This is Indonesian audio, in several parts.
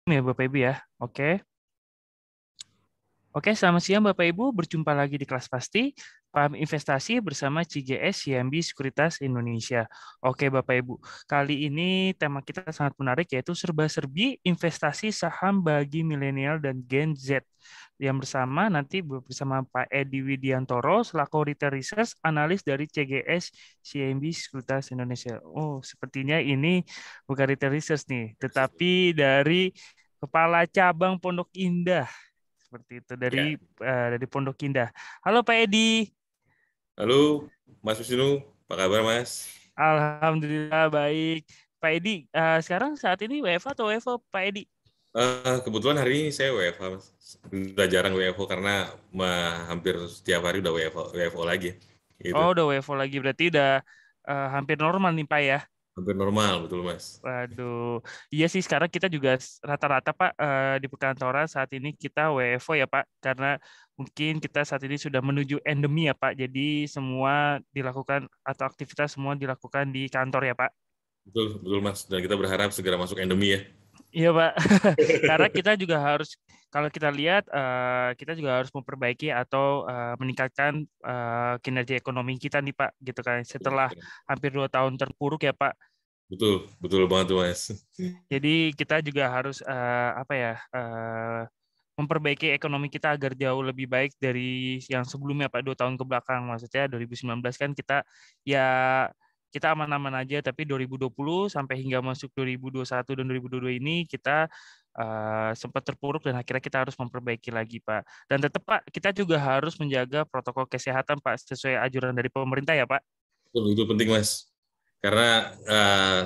Ya Bapak Ibu ya. Oke. Oke, selamat siang Bapak Ibu. Berjumpa lagi di kelas pasti paham investasi bersama CGS CIMB Sekuritas Indonesia. Oke Bapak Ibu, kali ini tema kita sangat menarik yaitu serba-serbi investasi saham bagi milenial dan Gen Z. Yang bersama nanti bersama Pak Edi Widiantoro selaku Retail Research Analis dari CGS CIMB Sekuritas Indonesia. Oh, sepertinya ini bukan Retail Research nih, tetapi dari Kepala Cabang Pondok Indah seperti itu Ya. dari Pondok Indah. Halo Pak Edi. Halo, Mas Wisnu. Apa kabar, Mas? Alhamdulillah baik. Pak Edi, sekarang saat ini WFH atau WFO Pak Edi? Kebetulan hari ini saya WFH, Mas. Udah jarang WFO karena hampir setiap hari udah WFO lagi. Gitu. Oh, udah WFO lagi berarti udah hampir normal nih Pak ya. Hampir normal, betul, Mas. Waduh, iya sih sekarang kita juga rata-rata Pak di perkantoran saat ini kita WFO ya Pak, karena mungkin kita saat ini sudah menuju endemi ya Pak. Jadi semua dilakukan atau aktivitas semua dilakukan di kantor ya Pak. Betul, betul, Mas. Dan kita berharap segera masuk endemi ya. Iya, Pak. Karena kita juga harus, kalau kita lihat, kita juga harus memperbaiki atau meningkatkan kinerja ekonomi kita nih, Pak. Gitu kan. Setelah hampir 2 tahun terpuruk ya, Pak. Betul, betul banget tuh, Mas. Jadi kita juga harus apa ya, memperbaiki ekonomi kita agar jauh lebih baik dari yang sebelumnya, Pak. 2 tahun ke belakang. Maksudnya 2019 kan ya kita aman-aman aja, tapi 2020 sampai hingga masuk 2021 dan 2022 ini kita sempat terpuruk dan akhirnya kita harus memperbaiki lagi, Pak. Dan tetap, Pak, kita juga harus menjaga protokol kesehatan, Pak, sesuai anjuran dari pemerintah ya, Pak. Itu penting, Mas. Karena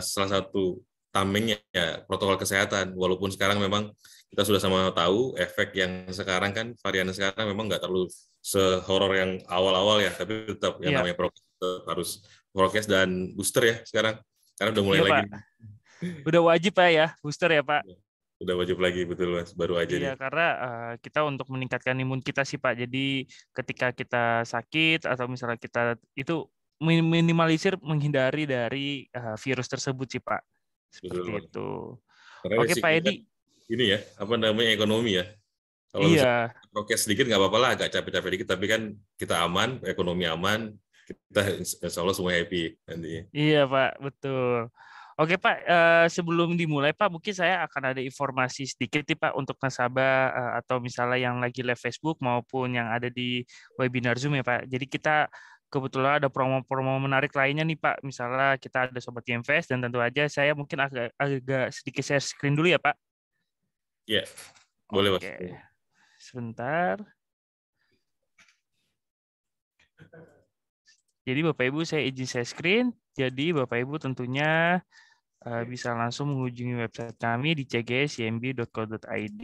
salah satu tamengnya ya protokol kesehatan. Walaupun sekarang memang kita sudah sama tahu efek yang sekarang kan varian sekarang memang nggak terlalu sehoror yang awal-awal ya, tapi tetap yang Iya, namanya prokes harus prokes dan booster ya sekarang. Karena udah mulai iya, lagi. Pak. Udah wajib, Pak ya, booster ya, Pak. Udah wajib lagi, betul, Mas. Baru aja Iya, nih. karena kita untuk meningkatkan imun kita sih, Pak. Jadi ketika kita sakit atau misalnya kita itu minimalisir menghindari dari virus tersebut sih, Pak. Betul, Seperti Mas. itu. Karena Oke, Pak resikonya Edi. kan ini ya, apa namanya, ekonomi ya. Kalau misalnya Iya, prokes sedikit nggak apa-apa lah, agak capek-capek dikit, tapi kan kita aman, ekonomi aman, kita insya Allah semua happy nanti. iya, Pak, betul. Oke, Pak, sebelum dimulai, Pak, mungkin saya akan ada informasi sedikit nih, Pak, untuk nasabah atau misalnya yang lagi live Facebook maupun yang ada di webinar Zoom ya, Pak. Jadi kita kebetulan ada promo-promo menarik lainnya nih, Pak. Misalnya kita ada Sobat Invest dan tentu aja saya mungkin agak sedikit share screen dulu ya, Pak. Ya, boleh, Mas. Oke, sebentar. Jadi Bapak Ibu saya izin share screen. Jadi Bapak Ibu tentunya bisa langsung mengunjungi website kami di cgscmb.co.id.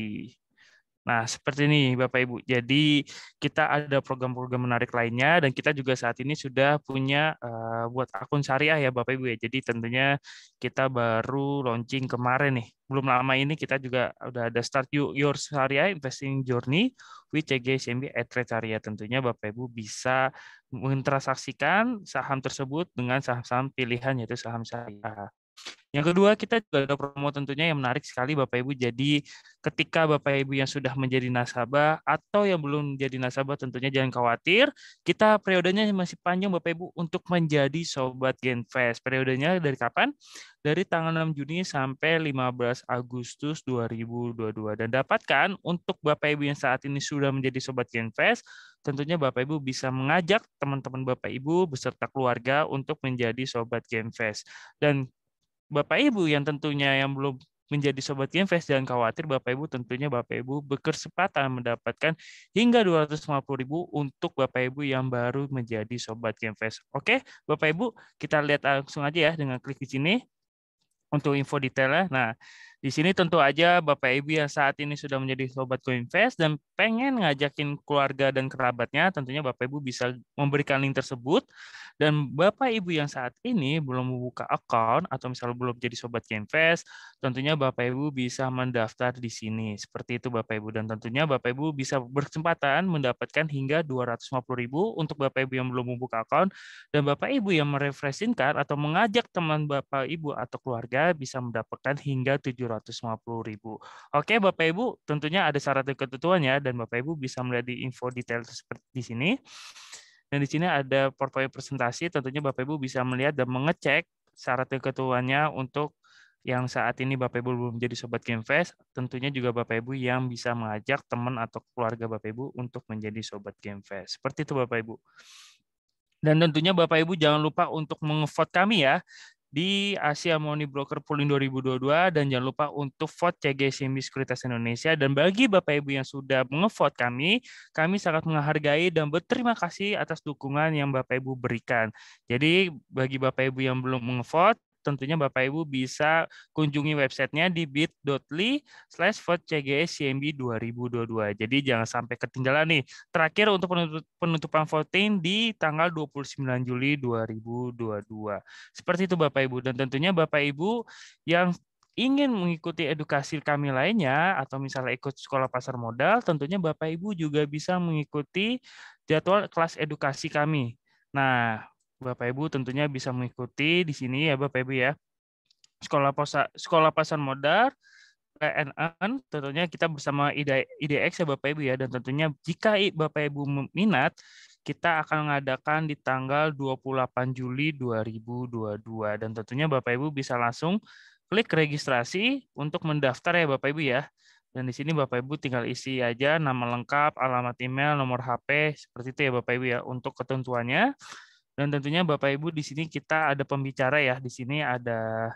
Nah, seperti ini Bapak Ibu. Jadi kita ada program-program menarik lainnya dan kita juga saat ini sudah punya buat akun syariah ya Bapak Ibu ya. Jadi tentunya kita baru launching kemarin nih. Belum lama ini kita juga udah ada start your syariah investing journey with CGSMB at Trade Syariah. Tentunya Bapak Ibu bisa mentransaksikan saham tersebut dengan saham-saham pilihan yaitu saham syariah. Yang kedua, kita juga ada promo tentunya yang menarik sekali Bapak Ibu. Jadi ketika Bapak Ibu yang sudah menjadi nasabah atau yang belum menjadi nasabah tentunya jangan khawatir. Kita periodenya masih panjang Bapak Ibu untuk menjadi Sobat Genfest. Periodenya dari kapan? Dari tanggal 6 Juni sampai 15 Agustus 2022. Dan dapatkan untuk Bapak Ibu yang saat ini sudah menjadi Sobat Genfest, tentunya Bapak Ibu bisa mengajak teman-teman Bapak Ibu beserta keluarga untuk menjadi Sobat Genfest. Dan Bapak Ibu yang tentunya yang belum menjadi Sobat Gamefest, jangan khawatir Bapak Ibu, tentunya Bapak Ibu berkesempatan mendapatkan hingga 250.000 untuk Bapak Ibu yang baru menjadi Sobat Gamefest. Oke, Bapak Ibu, kita lihat langsung aja ya dengan klik di sini untuk info detailnya. Nah, di sini tentu aja Bapak Ibu yang saat ini sudah menjadi Sobat Coinvest dan pengen ngajakin keluarga dan kerabatnya, tentunya Bapak Ibu bisa memberikan link tersebut. Dan Bapak Ibu yang saat ini belum membuka account atau misalnya belum jadi Sobat Coinvest, tentunya Bapak Ibu bisa mendaftar di sini. Seperti itu Bapak Ibu. Dan tentunya Bapak Ibu bisa berkesempatan mendapatkan hingga 250.000 untuk Bapak Ibu yang belum membuka account. Dan Bapak Ibu yang merefreshingkan atau mengajak teman Bapak Ibu atau keluarga bisa mendapatkan hingga 750.000. Oke, Bapak Ibu, tentunya ada syarat dan ketentuannya dan Bapak Ibu bisa melihat di info detail seperti di sini. Dan di sini ada portofolio presentasi, tentunya Bapak Ibu bisa melihat dan mengecek syarat dan ketentuannya untuk yang saat ini Bapak Ibu belum menjadi Sobat GameFest, tentunya juga Bapak Ibu yang bisa mengajak teman atau keluarga Bapak Ibu untuk menjadi Sobat GameFest. Seperti itu Bapak Ibu. Dan tentunya Bapak Ibu jangan lupa untuk meng-vote kami ya di Asia Money Broker Pooling 2022 dan jangan lupa untuk vote CGSMB Sekuritas Indonesia. Dan bagi Bapak Ibu yang sudah meng-vote kami sangat menghargai dan berterima kasih atas dukungan yang Bapak Ibu berikan. Jadi bagi Bapak Ibu yang belum meng-vote, tentunya Bapak Ibu bisa kunjungi websitenya di bit.ly/vote-cgscmb 2022. Jadi jangan sampai ketinggalan nih. Terakhir untuk penutupan voting di tanggal 29 Juli 2022. Seperti itu Bapak Ibu. Dan tentunya Bapak Ibu yang ingin mengikuti edukasi kami lainnya atau misalnya ikut sekolah pasar modal, tentunya Bapak Ibu juga bisa mengikuti jadwal kelas edukasi kami. Nah, Bapak Ibu tentunya bisa mengikuti di sini ya Bapak Ibu ya. Sekolah pasar modal PNN, tentunya kita bersama IDX ya Bapak Ibu ya, dan tentunya jika Bapak Ibu minat, kita akan mengadakan di tanggal 28 Juli 2022 dan tentunya Bapak Ibu bisa langsung klik registrasi untuk mendaftar ya Bapak Ibu ya. Dan di sini Bapak Ibu tinggal isi aja nama lengkap, alamat email, nomor HP, seperti itu ya Bapak Ibu ya untuk ketentuannya. Dan tentunya Bapak Ibu di sini kita ada pembicara ya. Di sini ada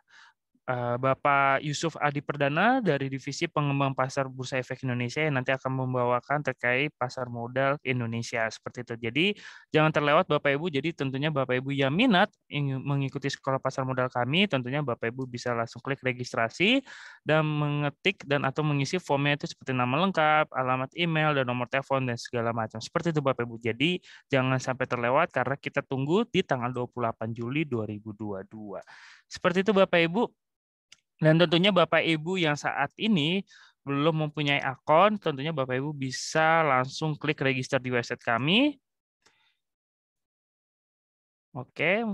Bapak Yusuf Adi Perdana dari Divisi Pengembang Pasar Bursa Efek Indonesia yang nanti akan membawakan terkait pasar modal Indonesia seperti itu. Jadi jangan terlewat Bapak Ibu. Jadi tentunya Bapak Ibu yang minat ingin mengikuti sekolah pasar modal kami, tentunya Bapak Ibu bisa langsung klik registrasi dan mengetik dan atau mengisi formnya itu seperti nama lengkap, alamat email dan nomor telepon dan segala macam. Seperti itu Bapak Ibu. Jadi jangan sampai terlewat karena kita tunggu di tanggal 28 Juli 2022. Seperti itu Bapak Ibu. Dan tentunya Bapak Ibu yang saat ini belum mempunyai akun, tentunya Bapak Ibu bisa langsung klik register di website kami. Oke.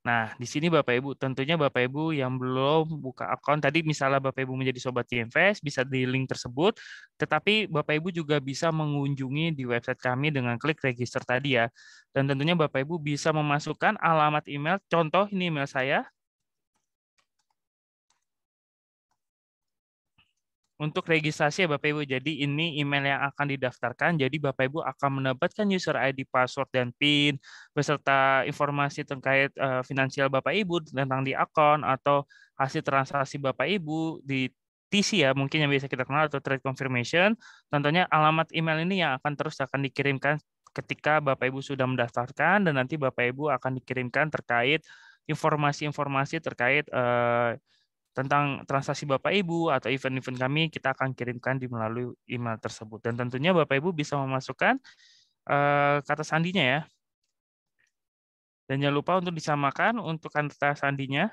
Nah, di sini Bapak Ibu, tentunya Bapak Ibu yang belum buka akun, tadi misalnya Bapak Ibu menjadi Sobat GameFest, bisa di link tersebut, tetapi Bapak Ibu juga bisa mengunjungi di website kami dengan klik register tadi ya. Dan tentunya Bapak Ibu bisa memasukkan alamat email, contoh ini email saya, untuk registrasi ya Bapak Ibu. Jadi ini email yang akan didaftarkan. Jadi Bapak Ibu akan mendapatkan user ID, password, dan PIN beserta informasi terkait finansial Bapak Ibu tentang di akun atau hasil transaksi Bapak Ibu di TC ya, mungkin yang biasa kita kenal atau trade confirmation. Tentunya alamat email ini yang akan terus dikirimkan ketika Bapak Ibu sudah mendaftarkan dan nanti Bapak Ibu akan dikirimkan terkait informasi-informasi terkait tentang transaksi Bapak Ibu atau event-event kami, kita akan kirimkan di melalui email tersebut. Dan tentunya Bapak Ibu bisa memasukkan kata sandinya ya. Dan jangan lupa untuk disamakan untuk kata sandinya.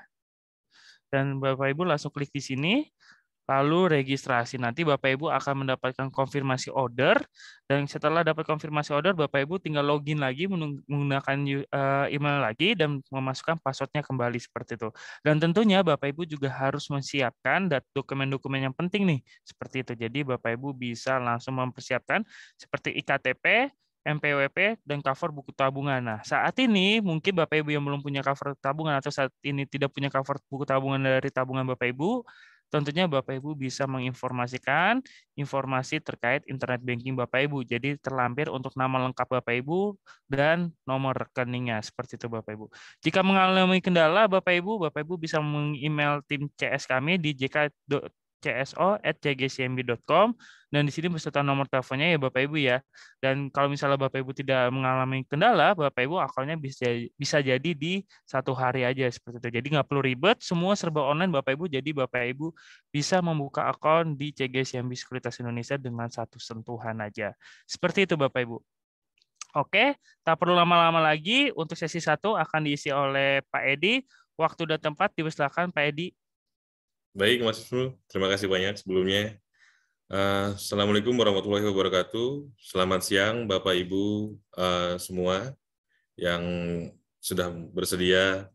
Dan Bapak Ibu langsung klik di sini. Lalu registrasi. Nanti Bapak Ibu akan mendapatkan konfirmasi order. Dan setelah dapat konfirmasi order, Bapak Ibu tinggal login lagi menggunakan email lagi dan memasukkan passwordnya kembali seperti itu. Dan tentunya Bapak Ibu juga harus menyiapkan dokumen-dokumen yang penting nih. Seperti itu. Jadi Bapak Ibu bisa langsung mempersiapkan seperti IKTP, MPWP, dan cover buku tabungan. Nah, saat ini mungkin Bapak Ibu yang belum punya cover tabungan atau saat ini tidak punya cover buku tabungan dari tabungan Bapak Ibu, tentunya Bapak Ibu bisa menginformasikan informasi terkait internet banking Bapak Ibu. Jadi terlampir untuk nama lengkap Bapak Ibu dan nomor rekeningnya. Seperti itu Bapak Ibu. Jika mengalami kendala Bapak Ibu bisa meng-email tim CS kami di cso@cgscmb.com dan di sini beserta nomor teleponnya ya Bapak Ibu ya. Dan kalau misalnya Bapak Ibu tidak mengalami kendala, Bapak Ibu akunnya bisa jadi di satu hari aja seperti itu. Jadi nggak perlu ribet, semua serba online Bapak Ibu. Jadi Bapak Ibu bisa membuka akun di CGSCMB Sekuritas Indonesia dengan satu sentuhan aja. Seperti itu Bapak Ibu. Oke, tak perlu lama-lama lagi. Untuk sesi 1 akan diisi oleh Pak Edi. Waktu dan tempat dipersilakan Pak Edi. Baik, Mas Wisnu. Terima kasih banyak sebelumnya. Assalamualaikum warahmatullahi wabarakatuh. Selamat siang, Bapak Ibu semua yang sudah bersedia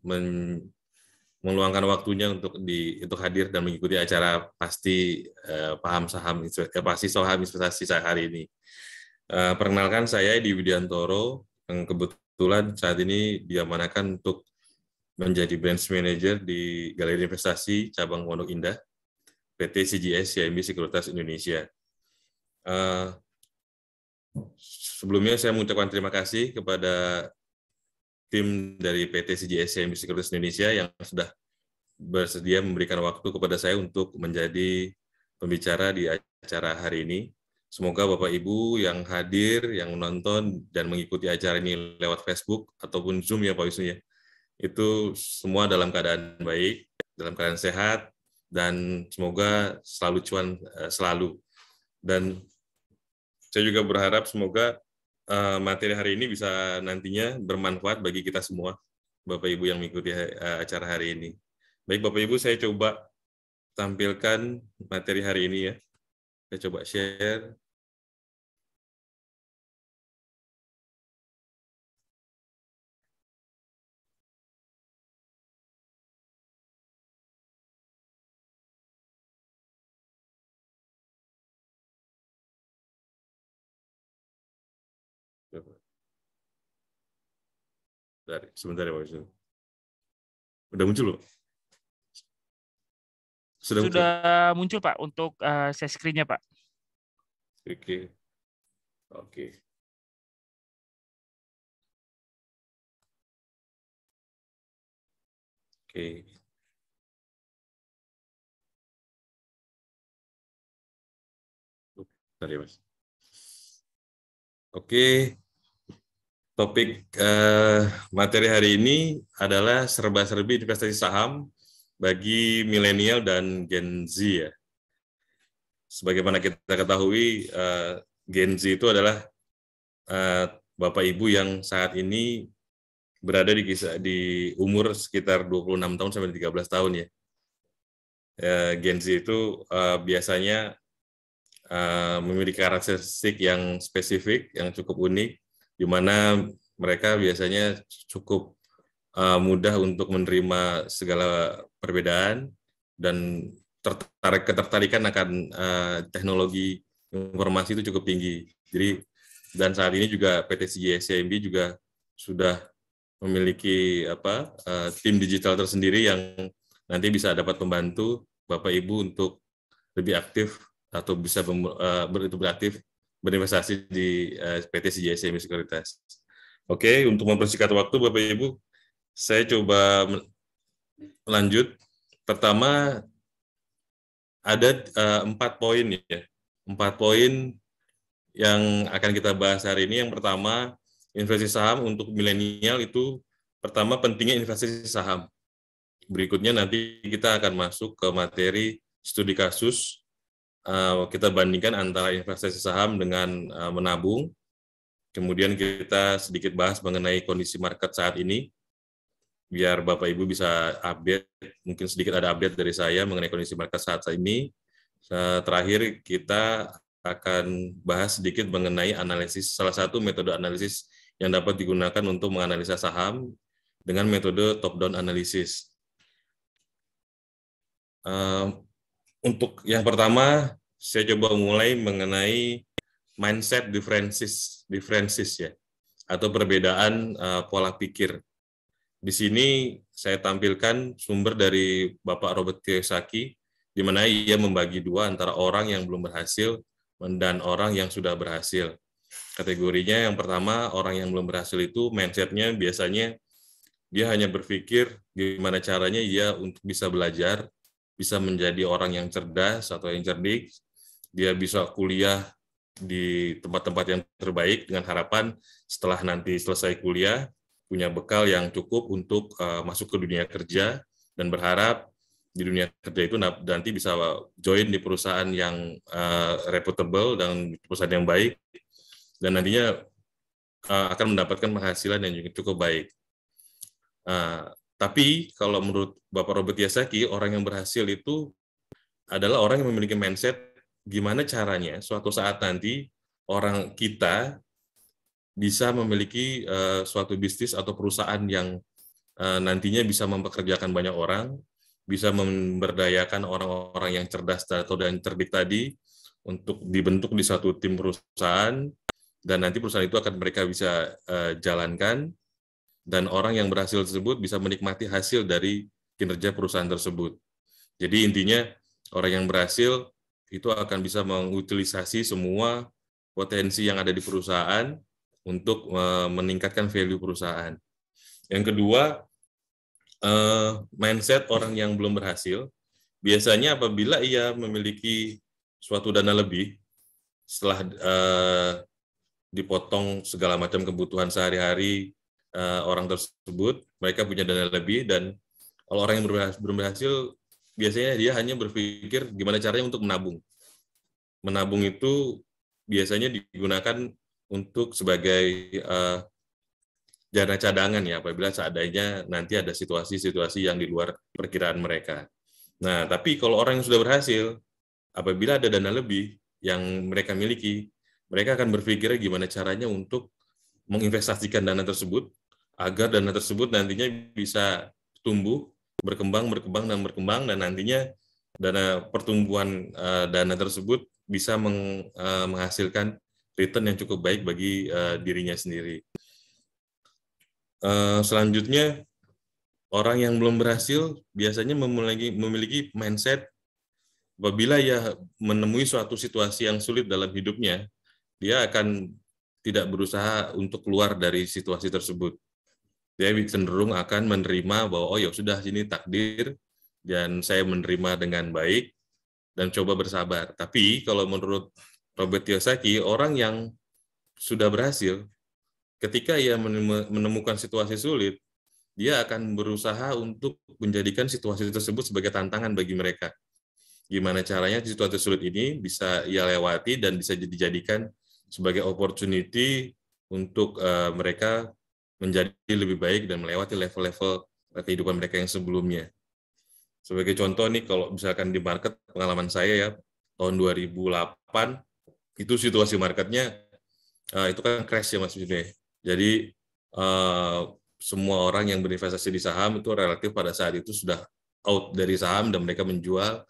meluangkan waktunya untuk hadir dan mengikuti acara pasti pasti saham investasi saya hari ini. Perkenalkan, saya Edi Widiantoro yang kebetulan saat ini diamanakan untuk menjadi branch manager di Galeri Investasi cabang Pondok Indah PT CGS CIMB Sekuritas Indonesia. Sebelumnya saya mengucapkan terima kasih kepada tim dari PT CGS CIMB Sekuritas Indonesia yang sudah bersedia memberikan waktu kepada saya untuk menjadi pembicara di acara hari ini. Semoga Bapak Ibu yang hadir, yang menonton dan mengikuti acara ini lewat Facebook ataupun Zoom ya Pak Wisnu ya, itu semua dalam keadaan baik, dalam keadaan sehat, dan semoga selalu cuan selalu. Dan saya juga berharap semoga materi hari ini bisa nantinya bermanfaat bagi kita semua, Bapak Ibu yang mengikuti acara hari ini. Baik Bapak Ibu, saya coba tampilkan materi hari ini ya. Saya coba share. Sebentar ya Pak Wisnu. Udah muncul loh. Sudah muncul Pak untuk share screen-nya Pak. Oke. Oke. Oke. Bentar ya Mas. Oke. Topik materi hari ini adalah serba-serbi investasi saham bagi milenial dan Gen Z ya. Sebagaimana kita ketahui, Gen Z itu adalah Bapak Ibu yang saat ini berada di umur sekitar 26 tahun sampai 13 tahun ya. Gen Z itu biasanya memiliki karakteristik yang spesifik, yang cukup unik, di mana mereka biasanya cukup mudah untuk menerima segala perbedaan dan ketertarikan akan teknologi informasi itu cukup tinggi. Jadi dan saat ini juga PT CGS CIMB juga sudah memiliki tim digital tersendiri yang nanti bisa dapat membantu Bapak Ibu untuk lebih aktif atau bisa beraktif berinvestasi di PT CGS CIMB Sekuritas. Oke, untuk mempersingkat waktu Bapak Ibu, saya coba lanjut. Pertama, ada 4 poin ya. 4 poin yang akan kita bahas hari ini. Yang pertama, investasi saham untuk milenial itu pertama pentingnya investasi saham. Berikutnya nanti kita akan masuk ke materi studi kasus. Kita bandingkan antara investasi saham dengan menabung. Kemudian kita sedikit bahas mengenai kondisi market saat ini, biar Bapak Ibu bisa update, mungkin sedikit ada update dari saya mengenai kondisi market saat ini. Terakhir kita akan bahas sedikit mengenai analisis, salah satu metode analisis yang dapat digunakan untuk menganalisa saham dengan metode top-down analysis. Untuk yang pertama, saya coba mulai mengenai mindset differences ya, atau perbedaan pola pikir. Di sini saya tampilkan sumber dari Bapak Robert Kiyosaki, di mana ia membagi dua antara orang yang belum berhasil dan orang yang sudah berhasil. Kategorinya yang pertama, orang yang belum berhasil itu mindset-nya biasanya dia hanya berpikir gimana caranya ia untuk bisa belajar, bisa menjadi orang yang cerdas atau yang cerdik, dia bisa kuliah di tempat-tempat yang terbaik dengan harapan setelah nanti selesai kuliah, punya bekal yang cukup untuk masuk ke dunia kerja, dan berharap di dunia kerja itu nanti bisa join di perusahaan yang reputable dan perusahaan yang baik, dan nantinya akan mendapatkan penghasilan yang cukup baik. Tapi kalau menurut Bapak Robert Kiyosaki, orang yang berhasil itu adalah orang yang memiliki mindset gimana caranya suatu saat nanti orang kita bisa memiliki suatu bisnis atau perusahaan yang nantinya bisa mempekerjakan banyak orang, bisa memberdayakan orang-orang yang cerdas atau dan cerdik tadi untuk dibentuk di satu tim perusahaan, dan nanti perusahaan itu akan mereka bisa jalankan, dan orang yang berhasil tersebut bisa menikmati hasil dari kinerja perusahaan tersebut. Jadi intinya orang yang berhasil itu akan bisa mengutilisasi semua potensi yang ada di perusahaan untuk meningkatkan value perusahaan. Yang kedua, mindset orang yang belum berhasil, biasanya apabila ia memiliki suatu dana lebih, setelah dipotong segala macam kebutuhan sehari-hari orang tersebut, mereka punya dana lebih, dan kalau orang yang belum berhasil, biasanya dia hanya berpikir gimana caranya untuk menabung. Menabung itu biasanya digunakan untuk sebagai dana cadangan ya, apabila seandainya nanti ada situasi-situasi yang di luar perkiraan mereka. Nah, tapi kalau orang yang sudah berhasil, apabila ada dana lebih yang mereka miliki, mereka akan berpikir gimana caranya untuk menginvestasikan dana tersebut, agar dana tersebut nantinya bisa tumbuh, berkembang, dan nantinya dana pertumbuhan dana tersebut bisa menghasilkan return yang cukup baik bagi dirinya sendiri. Selanjutnya, orang yang belum berhasil biasanya memiliki mindset apabila ia menemui suatu situasi yang sulit dalam hidupnya, dia akan tidak berusaha untuk keluar dari situasi tersebut. Dia cenderung akan menerima bahwa oh ya sudah, ini takdir dan saya menerima dengan baik dan coba bersabar. Tapi kalau menurut Robert Kiyosaki, orang yang sudah berhasil, ketika ia menemukan situasi sulit, dia akan berusaha untuk menjadikan situasi tersebut sebagai tantangan bagi mereka. Gimana caranya situasi sulit ini bisa ia lewati dan bisa dijadikan sebagai opportunity untuk mereka menjadi lebih baik dan melewati level-level kehidupan mereka yang sebelumnya. Sebagai contoh nih, kalau misalkan di market, pengalaman saya ya, tahun 2008, itu situasi marketnya, itu kan crash ya Mas Bime. Jadi, semua orang yang berinvestasi di saham itu relatif pada saat itu sudah out dari saham dan mereka menjual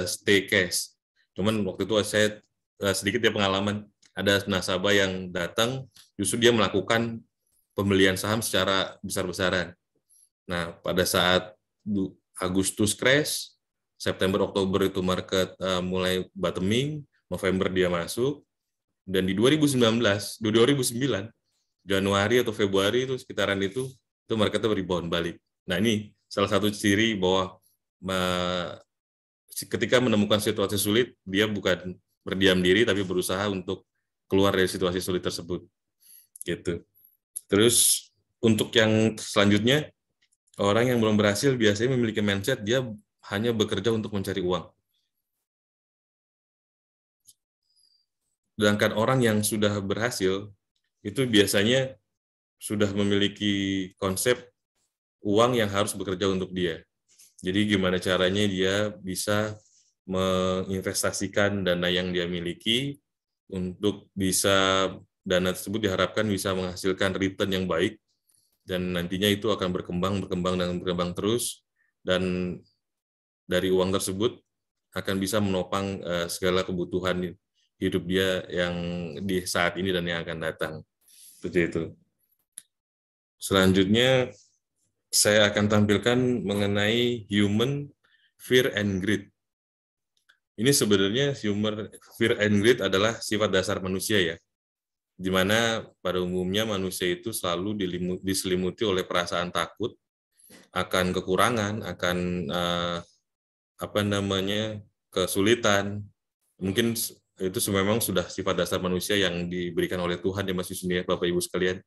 stay cash. Cuman waktu itu saya sedikit ya pengalaman, ada nasabah yang datang, justru dia melakukan pembelian saham secara besar-besaran. Nah, pada saat Agustus crash, September, Oktober itu market mulai bottoming, November dia masuk, dan di 2009, Januari atau Februari itu sekitaran itu marketnya rebound balik. Nah, ini salah satu ciri bahwa ketika menemukan situasi sulit, dia bukan berdiam diri, tapi berusaha untuk keluar dari situasi sulit tersebut. Gitu. Terus untuk yang selanjutnya, orang yang belum berhasil biasanya memiliki mindset dia hanya bekerja untuk mencari uang. Sedangkan orang yang sudah berhasil itu biasanya sudah memiliki konsep uang yang harus bekerja untuk dia. Jadi gimana caranya dia bisa menginvestasikan dana yang dia miliki untuk bisa dana tersebut diharapkan bisa menghasilkan return yang baik, dan nantinya itu akan berkembang terus, dan dari uang tersebut akan bisa menopang segala kebutuhan hidup dia yang di saat ini dan yang akan datang. Seperti itu. Selanjutnya saya akan tampilkan mengenai human fear and greed. Ini sebenarnya fear and greed adalah sifat dasar manusia ya, di mana pada umumnya manusia itu selalu diselimuti oleh perasaan takut akan kekurangan, akan kesulitan. Mungkin itu memang sudah sifat dasar manusia yang diberikan oleh Tuhan ya Mas Yusni, Bapak Ibu sekalian.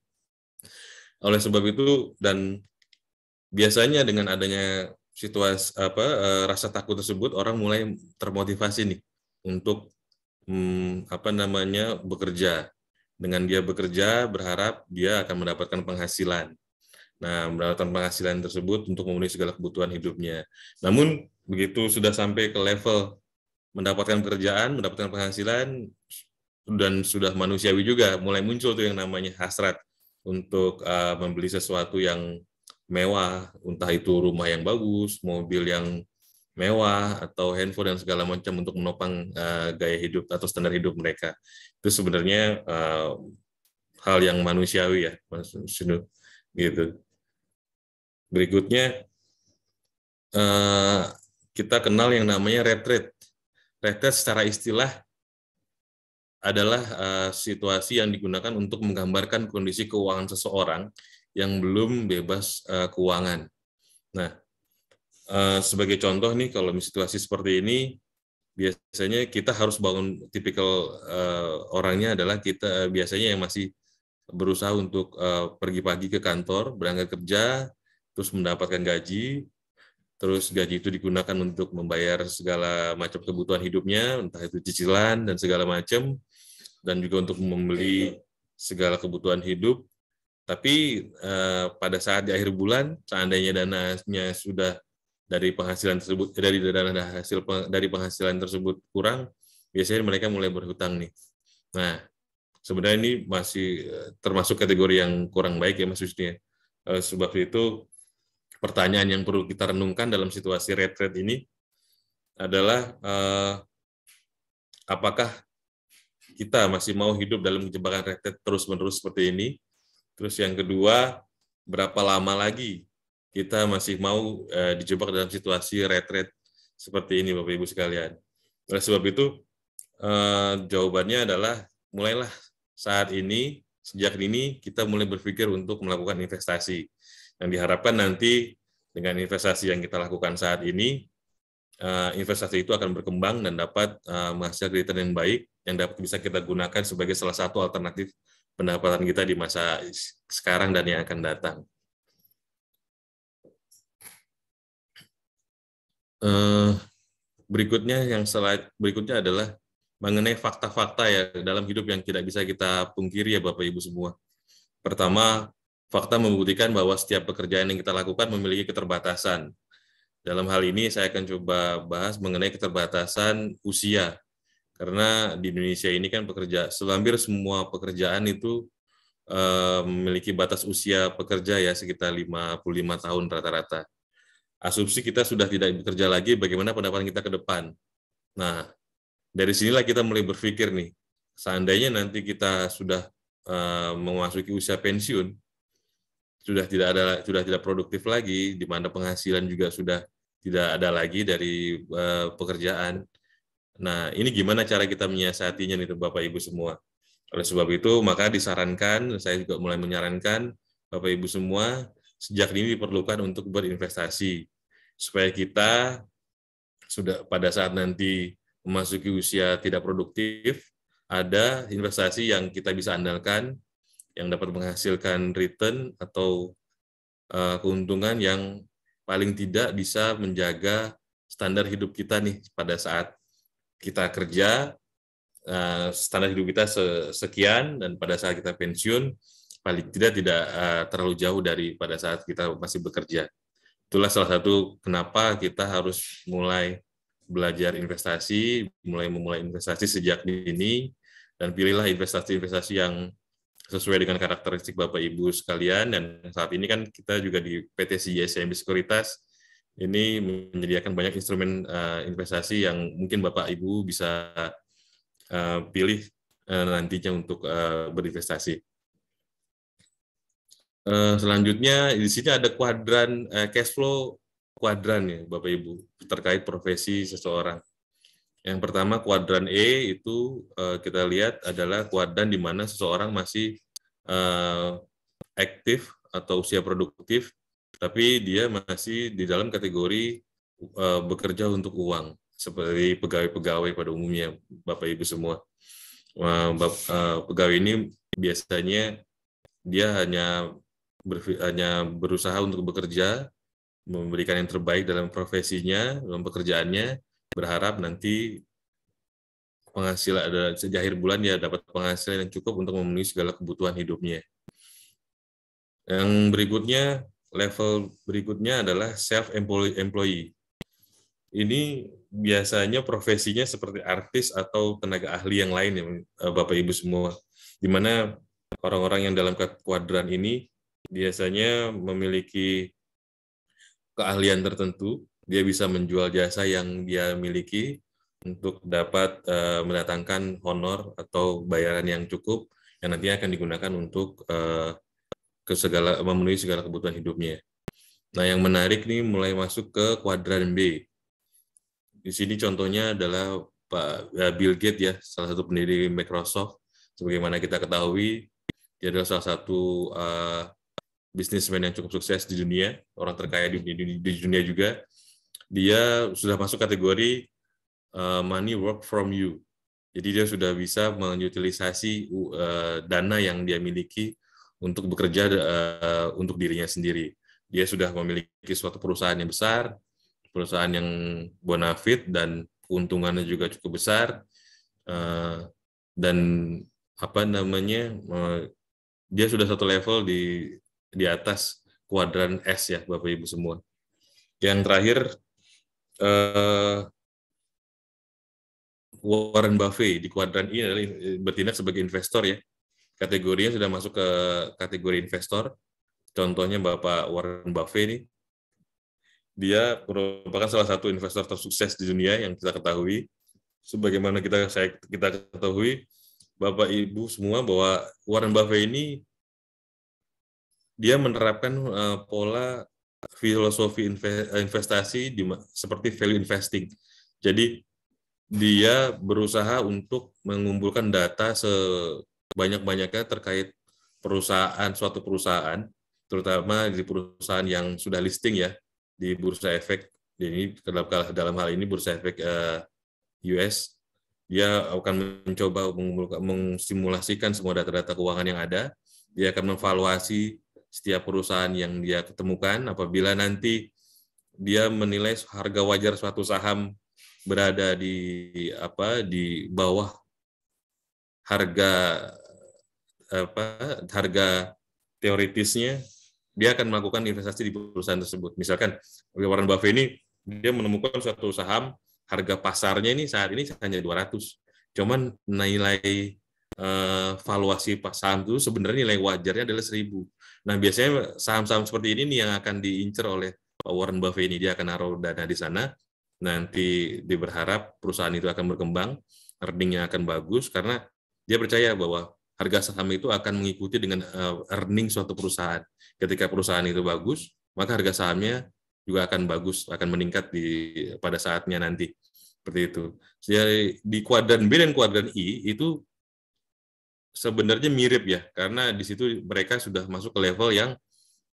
Oleh sebab itu, dan biasanya dengan adanya situasi rasa takut tersebut, orang mulai termotivasi nih untuk bekerja. Dengan dia bekerja, berharap dia akan mendapatkan penghasilan. Nah, mendapatkan penghasilan tersebut untuk memenuhi segala kebutuhan hidupnya. Namun, begitu sudah sampai ke level mendapatkan pekerjaan, mendapatkan penghasilan, dan sudah manusiawi juga, mulai muncul tuh yang namanya hasrat untuk membeli sesuatu yang mewah, entah itu rumah yang bagus, mobil yang mewah, atau handphone dan segala macam untuk menopang gaya hidup atau standar hidup mereka. Itu sebenarnya hal yang manusiawi ya, Mas Sunu, gitu. Berikutnya kita kenal yang namanya retreat. Retreat secara istilah adalah situasi yang digunakan untuk menggambarkan kondisi keuangan seseorang yang belum bebas keuangan. Nah, sebagai contoh nih, kalau situasi seperti ini, biasanya kita harus bangun tipikal orangnya adalah kita biasanya yang masih berusaha untuk pergi pagi ke kantor, berangkat kerja, terus mendapatkan gaji, terus gaji itu digunakan untuk membayar segala macam kebutuhan hidupnya, entah itu cicilan dan segala macam, dan juga untuk membeli segala kebutuhan hidup. Tapi pada saat di akhir bulan, seandainya dananya sudah dari penghasilan tersebut, dari penghasilan tersebut kurang, biasanya mereka mulai berhutang nih. Nah, sebenarnya ini masih termasuk kategori yang kurang baik ya Mas Yusni. Sebab itu pertanyaan yang perlu kita renungkan dalam situasi retreat ini adalah apakah kita masih mau hidup dalam jebakan retreat terus-menerus seperti ini? Terus yang kedua, berapa lama lagi kita masih mau dijebak dalam situasi retreat seperti ini, Bapak Ibu sekalian? Oleh sebab itu, jawabannya adalah mulailah saat ini, sejak dini kita mulai berpikir untuk melakukan investasi. Yang diharapkan nanti dengan investasi yang kita lakukan saat ini, investasi itu akan berkembang dan dapat menghasilkan return yang baik yang dapat bisa kita gunakan sebagai salah satu alternatif pendapatan kita di masa sekarang dan yang akan datang. Slide berikutnya adalah mengenai fakta-fakta ya dalam hidup yang tidak bisa kita pungkiri ya Bapak Ibu semua. Pertama, fakta membuktikan bahwa setiap pekerjaan yang kita lakukan memiliki keterbatasan. Dalam hal ini saya akan coba bahas mengenai keterbatasan usia. Karena di Indonesia ini kan hampir semua pekerjaan itu memiliki batas usia pekerja ya sekitar 55 tahun rata-rata. Asumsi kita sudah tidak bekerja lagi, bagaimana pendapatan kita ke depan. Nah, dari sinilah kita mulai berpikir nih, seandainya nanti kita sudah memasuki usia pensiun, sudah tidak produktif lagi, di mana penghasilan juga sudah tidak ada lagi dari pekerjaan. Nah, ini gimana cara kita menyiasatinya nih Bapak Ibu semua. Oleh sebab itu, maka disarankan, saya juga mulai menyarankan Bapak Ibu semua, sejak ini diperlukan untuk berinvestasi. Supaya kita sudah pada saat nanti memasuki usia tidak produktif, ada investasi yang kita bisa andalkan, yang dapat menghasilkan return atau keuntungan yang paling tidak bisa menjaga standar hidup kita nih pada saat kita kerja, standar hidup kita sekian, dan pada saat kita pensiun, paling tidak terlalu jauh dari pada saat kita masih bekerja. Itulah salah satu kenapa kita harus mulai belajar investasi, memulai investasi sejak dini, dan pilihlah investasi-investasi yang sesuai dengan karakteristik Bapak Ibu sekalian. Dan saat ini kan kita juga di PT CGS Sekuritas ini menyediakan banyak instrumen investasi yang mungkin Bapak Ibu bisa pilih nantinya untuk berinvestasi. Selanjutnya di sini ada kuadran cash flow kuadran ya Bapak Ibu terkait profesi seseorang. Yang pertama kuadran E itu kita lihat adalah kuadran di mana seseorang masih aktif atau usia produktif, tapi dia masih di dalam kategori bekerja untuk uang, seperti pegawai-pegawai pada umumnya, Bapak Ibu semua. Pegawai ini biasanya dia hanya berusaha untuk bekerja, memberikan yang terbaik dalam profesinya, dalam pekerjaannya, berharap nanti penghasilan di akhir bulan dia dapat penghasilan yang cukup untuk memenuhi segala kebutuhan hidupnya. Yang berikutnya, level berikutnya adalah self-employee. Ini biasanya profesinya seperti artis atau tenaga ahli yang lain ya Bapak Ibu semua, di mana orang-orang yang dalam kuadran ini biasanya memiliki keahlian tertentu, dia bisa menjual jasa yang dia miliki untuk dapat mendatangkan honor atau bayaran yang cukup yang nantinya akan digunakan untuk memenuhi segala kebutuhan hidupnya. Nah, yang menarik nih mulai masuk ke kuadran B. Di sini contohnya adalah Pak Bill Gates ya, salah satu pendiri Microsoft. Sebagaimana kita ketahui, dia adalah salah satu bisnismen yang cukup sukses di dunia, orang terkaya di dunia juga. Dia sudah masuk kategori money work from you. Jadi dia sudah bisa mengutilisasi dana yang dia miliki untuk bekerja untuk dirinya sendiri. Dia sudah memiliki suatu perusahaan yang besar, perusahaan yang bonafit dan keuntungannya juga cukup besar, dan dia sudah satu level di atas kuadran S ya, Bapak Ibu semua. Yang terakhir, Warren Buffett di kuadran ini adalah bertindak sebagai investor ya. Kategorinya sudah masuk ke kategori investor. Contohnya Bapak Warren Buffett ini, dia merupakan salah satu investor tersukses di dunia yang kita ketahui. Sebagaimana kita ketahui, Bapak Ibu semua, bahwa Warren Buffett ini dia menerapkan pola filosofi investasi seperti value investing. Jadi dia berusaha untuk mengumpulkan data sebanyak-banyaknya terkait suatu perusahaan, terutama di perusahaan yang sudah listing ya di Bursa Efek. Jadi dalam hal ini Bursa Efek US, dia akan mencoba mensimulasikan semua data-data keuangan yang ada. Dia akan menvaluasi setiap perusahaan yang dia ketemukan. Apabila nanti dia menilai harga wajar suatu saham berada di bawah harga teoritisnya, dia akan melakukan investasi di perusahaan tersebut. Misalkan Warren Buffett ini, dia menemukan suatu saham harga pasarnya ini saat ini hanya 200. Cuman nilai valuasi saham itu sebenarnya nilai wajarnya adalah 1000. Nah, biasanya saham-saham seperti ini nih yang akan diincar oleh Pak Warren Buffett ini. Dia akan naruh dana di sana. Nanti dia berharap perusahaan itu akan berkembang, earning-nya akan bagus, karena dia percaya bahwa harga saham itu akan mengikuti dengan earning suatu perusahaan. Ketika perusahaan itu bagus, maka harga sahamnya juga akan bagus, akan meningkat pada saatnya nanti. Seperti itu. Jadi di kuadran B dan kuadran I itu sebenarnya mirip ya, karena di situ mereka sudah masuk ke level yang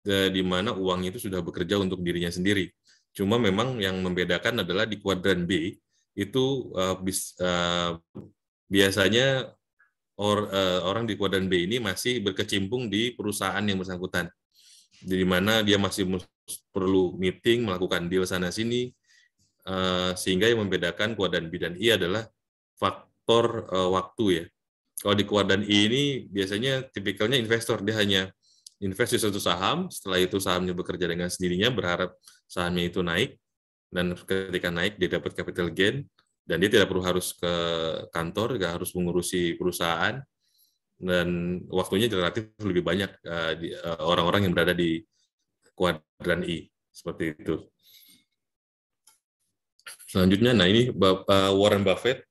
di mana uang itu sudah bekerja untuk dirinya sendiri. Cuma memang yang membedakan adalah di kuadran B itu biasanya orang di kuadran B ini masih berkecimpung di perusahaan yang bersangkutan, di mana dia masih perlu meeting, melakukan deal sana-sini, sehingga yang membedakan kuadran B dan I adalah faktor waktu ya. Kalau di kuadran I ini biasanya tipikalnya investor, dia hanya invest di suatu saham, setelah itu sahamnya bekerja dengan sendirinya, berharap sahamnya itu naik, dan ketika naik dia dapat capital gain, dan dia tidak perlu harus ke kantor, nggak harus mengurusi perusahaan, dan waktunya relatif lebih banyak orang-orang yang berada di kuadran I, seperti itu. Selanjutnya, nah ini Bapak Warren Buffett,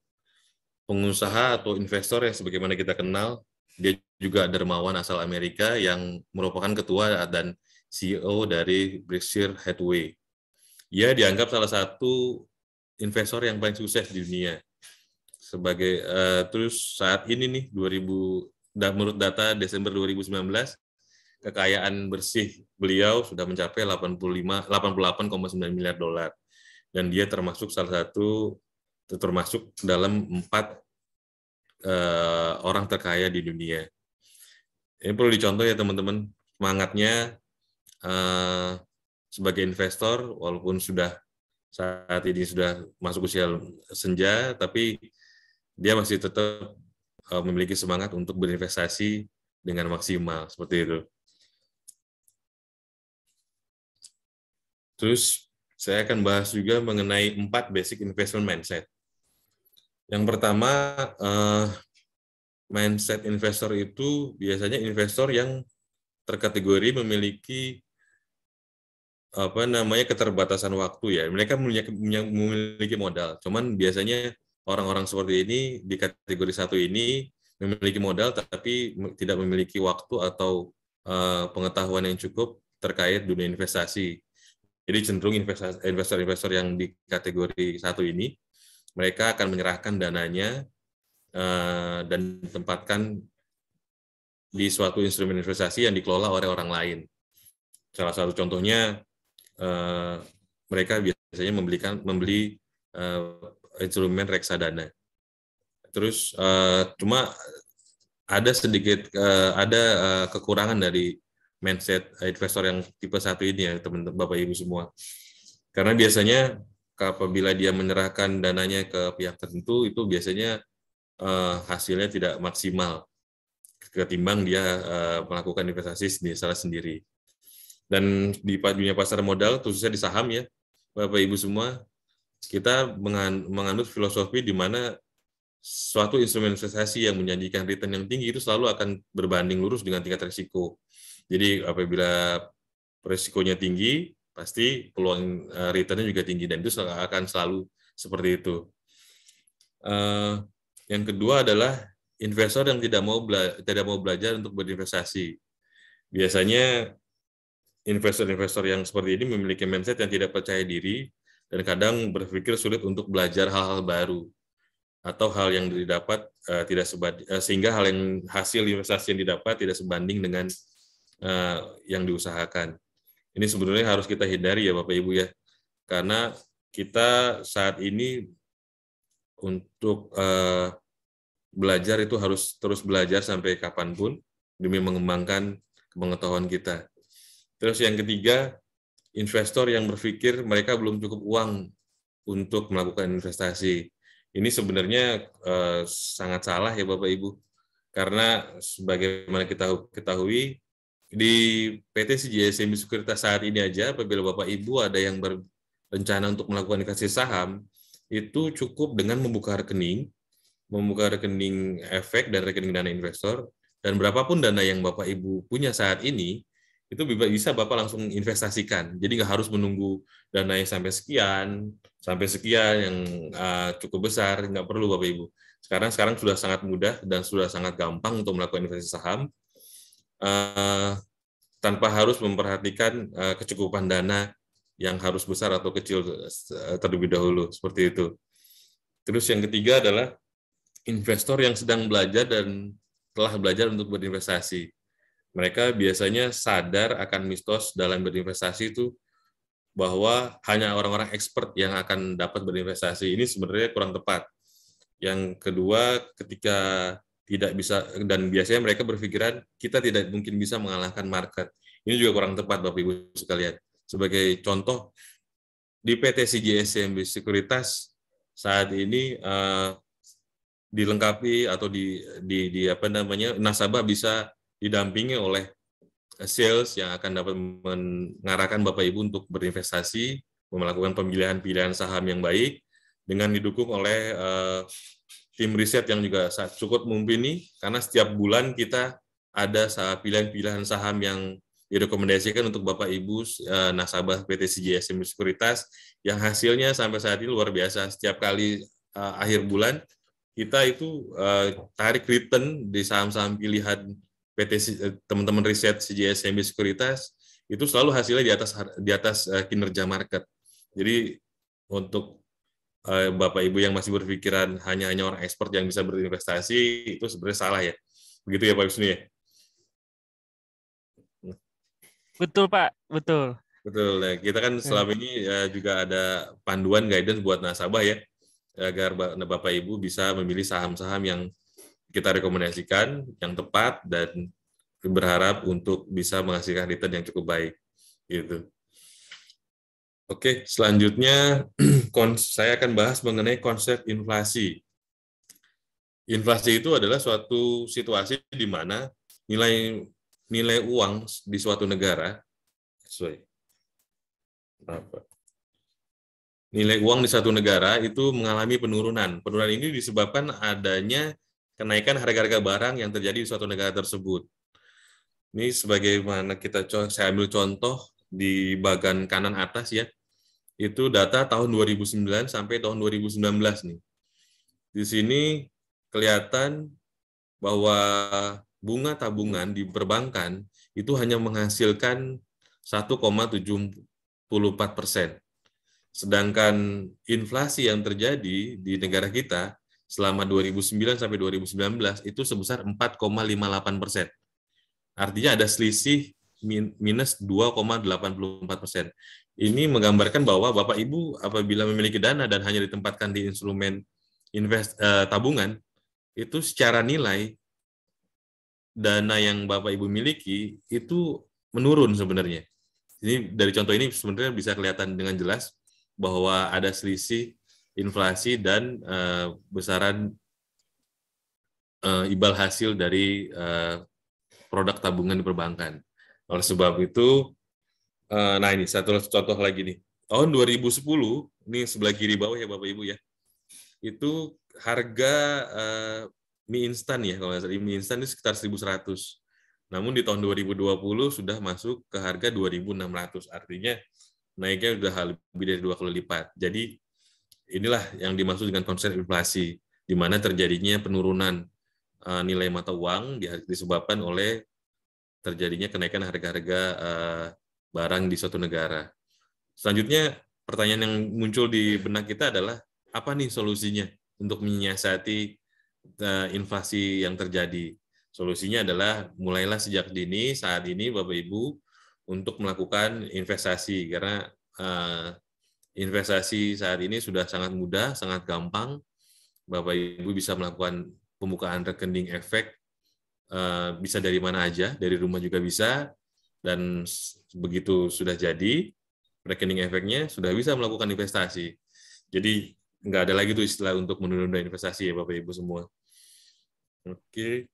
pengusaha atau investor yang sebagaimana kita kenal. Dia juga dermawan asal Amerika yang merupakan ketua dan CEO dari Berkshire Hathaway. Ia dianggap salah satu investor yang paling sukses di dunia. Terus saat ini nih, menurut data Desember 2019, kekayaan bersih beliau sudah mencapai 88,9 miliar dolar. Dan dia termasuk dalam 4 orang terkaya di dunia. Ini perlu dicontoh ya teman-teman, semangatnya sebagai investor, walaupun saat ini sudah masuk usia senja, tapi dia masih tetap memiliki semangat untuk berinvestasi dengan maksimal, seperti itu. Terus saya akan bahas juga mengenai 4 basic investment mindset. Yang pertama, mindset investor itu biasanya investor yang terkategori memiliki keterbatasan waktu ya. Mereka memiliki modal. Cuman biasanya orang-orang seperti ini di kategori satu ini memiliki modal tapi tidak memiliki waktu atau pengetahuan yang cukup terkait dunia investasi. Jadi cenderung investor-investor yang di kategori satu ini mereka akan menyerahkan dananya dan ditempatkan di suatu instrumen investasi yang dikelola oleh orang lain. Salah satu contohnya mereka biasanya membeli instrumen reksadana. Terus cuma ada sedikit kekurangan dari mindset investor yang tipe satu ini ya, teman-teman Bapak Ibu semua. Karena biasanya apabila dia menyerahkan dananya ke pihak tertentu itu biasanya hasilnya tidak maksimal ketimbang dia melakukan investasi secara sendiri. Dan di dunia pasar modal, khususnya di saham ya, Bapak Ibu semua, kita menganut filosofi di mana suatu instrumen investasi yang menjanjikan return yang tinggi itu selalu akan berbanding lurus dengan tingkat risiko. Jadi apabila risikonya tinggi, pasti peluang return-nya juga tinggi, dan itu akan selalu seperti itu. Yang kedua adalah investor yang tidak mau belajar untuk berinvestasi. Biasanya investor-investor yang seperti ini memiliki mindset yang tidak percaya diri dan kadang berpikir sulit untuk belajar hal-hal baru atau hal yang didapat sehingga hasil investasi yang didapat tidak sebanding dengan yang diusahakan. Ini sebenarnya harus kita hindari ya Bapak Ibu ya, karena kita saat ini untuk belajar itu harus terus belajar sampai kapanpun demi mengembangkan pengetahuan kita. Terus yang ketiga, investor yang berpikir mereka belum cukup uang untuk melakukan investasi. Ini sebenarnya sangat salah ya Bapak Ibu. Karena sebagaimana kita ketahui, di PT CGS SMB Sekuritas saat ini aja, apabila Bapak Ibu ada yang berencana untuk melakukan investasi saham, itu cukup dengan membuka rekening efek dan rekening dana investor, dan berapapun dana yang Bapak Ibu punya saat ini, itu bisa Bapak langsung investasikan. Jadi nggak harus menunggu dana yang sampai sekian yang cukup besar, nggak perlu Bapak Ibu. Sekarang sudah sangat mudah dan sudah sangat gampang untuk melakukan investasi saham tanpa harus memperhatikan kecukupan dana yang harus besar atau kecil terlebih dahulu, seperti itu. Terus yang ketiga adalah investor yang sedang belajar dan telah belajar untuk berinvestasi. Mereka biasanya sadar akan mistos dalam berinvestasi itu bahwa hanya orang-orang expert yang akan dapat berinvestasi. Ini sebenarnya kurang tepat. Yang kedua, ketika tidak bisa, dan biasanya mereka berpikiran kita tidak mungkin bisa mengalahkan market. Ini juga kurang tepat Bapak Ibu sekalian. Sebagai contoh, di PT CGS SMB Sekuritas saat ini dilengkapi atau nasabah bisa didampingi oleh sales yang akan dapat mengarahkan Bapak Ibu untuk berinvestasi, melakukan pemilihan saham yang baik, dengan didukung oleh tim riset yang juga cukup mumpuni, karena setiap bulan kita ada pilihan-pilihan saham yang direkomendasikan untuk Bapak Ibu nasabah PT CGS SMB Sekuritas, yang hasilnya sampai saat ini luar biasa. Setiap kali akhir bulan, kita itu tarik return di saham-saham pilihan PT teman-teman riset CGS SMB Sekuritas itu selalu hasilnya di atas kinerja market. Jadi untuk Bapak Ibu yang masih berpikiran hanya orang expert yang bisa berinvestasi, itu sebenarnya salah ya. Begitu ya Pak Wisnu ya? Betul Pak, betul. Betul. Nah, kita kan selama ini juga ada panduan guidance buat nasabah ya, agar Bapak Ibu bisa memilih saham-saham yang kita rekomendasikan, yang tepat, dan berharap untuk bisa menghasilkan return yang cukup baik. Gitu. Oke, selanjutnya saya akan bahas mengenai konsep inflasi. Inflasi itu adalah suatu situasi di mana nilai uang di suatu negara, nilai uang di satu negara itu mengalami penurunan. Penurunan ini disebabkan adanya kenaikan harga-harga barang yang terjadi di suatu negara tersebut. Ini sebagaimana saya ambil contoh di bagian kanan atas ya, itu data tahun 2009 sampai tahun 2019 nih. Di sini kelihatan bahwa bunga tabungan di perbankan itu hanya menghasilkan 1,74%. Sedangkan inflasi yang terjadi di negara kita selama 2009 sampai 2019 itu sebesar 4,58%. Artinya ada selisih minus 2,84%. Ini menggambarkan bahwa Bapak Ibu apabila memiliki dana dan hanya ditempatkan di instrumen tabungan, itu secara nilai dana yang Bapak Ibu miliki itu menurun sebenarnya. Ini dari contoh ini sebenarnya bisa kelihatan dengan jelas bahwa ada selisih inflasi dan besaran imbal hasil dari produk tabungan di perbankan. Oleh sebab itu, nah ini satu contoh lagi nih. Tahun 2010, ini sebelah kiri bawah ya Bapak Ibu ya, itu harga mie instan ya, kalau nggak salah mie instan itu sekitar 1.100. Namun di tahun 2020 sudah masuk ke harga 2.600. Artinya naiknya sudah lebih dari 2 kali lipat. Jadi inilah yang dimaksud dengan konsep inflasi, di mana terjadinya penurunan nilai mata uang disebabkan oleh terjadinya kenaikan harga-harga barang di suatu negara. Selanjutnya, pertanyaan yang muncul di benak kita adalah, apa nih solusinya untuk menyiasati inflasi yang terjadi? Solusinya adalah mulailah sejak dini saat ini Bapak Ibu untuk melakukan investasi, karena investasi saat ini sudah sangat mudah, sangat gampang. Bapak Ibu bisa melakukan pembukaan rekening efek, bisa dari mana aja, dari rumah juga bisa, dan begitu sudah jadi rekening efeknya, sudah bisa melakukan investasi. Jadi nggak ada lagi tuh istilah untuk menunda investasi ya Bapak Ibu semua. Oke.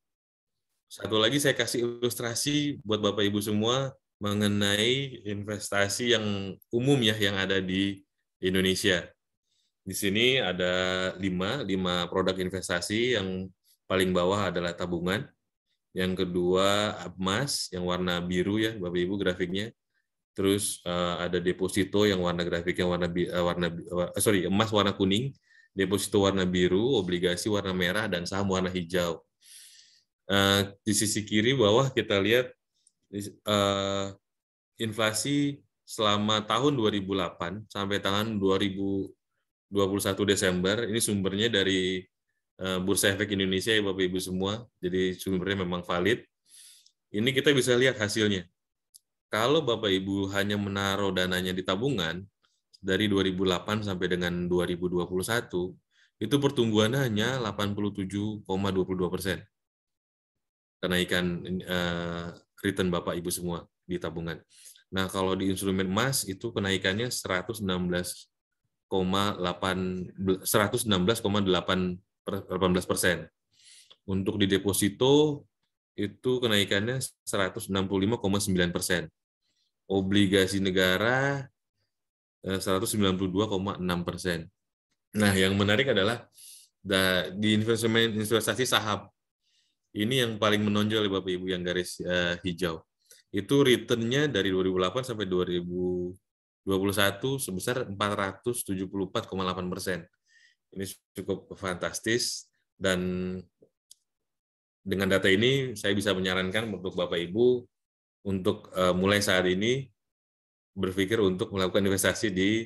Satu lagi saya kasih ilustrasi buat Bapak Ibu semua mengenai investasi yang umum ya yang ada di Indonesia. Di sini ada 5 produk investasi. Yang paling bawah adalah tabungan. Yang kedua emas yang warna biru ya Bapak Ibu grafiknya. Terus ada deposito yang warna grafiknya emas warna kuning, deposito warna biru, obligasi warna merah, dan saham warna hijau. Di sisi kiri bawah kita lihat inflasi selama tahun 2008 sampai tahun 2021 Desember, ini sumbernya dari Bursa Efek Indonesia ya Bapak Ibu semua, jadi sumbernya memang valid. Ini kita bisa lihat hasilnya. Kalau Bapak Ibu hanya menaruh dananya di tabungan dari 2008 sampai dengan 2021, itu pertumbuhannya hanya 87,22%. Kenaikan return Bapak Ibu semua di tabungan. Nah, kalau di instrumen emas itu kenaikannya 116,18%. Untuk di deposito itu kenaikannya 165,9%. Obligasi negara 192,6%. Nah, yang menarik adalah di investasi saham. Ini yang paling menonjol Bapak Ibu yang garis hijau. Itu return-nya dari 2008 sampai 2021 sebesar 474,8%. Ini cukup fantastis, dan dengan data ini saya bisa menyarankan untuk Bapak Ibu untuk mulai saat ini berpikir untuk melakukan investasi di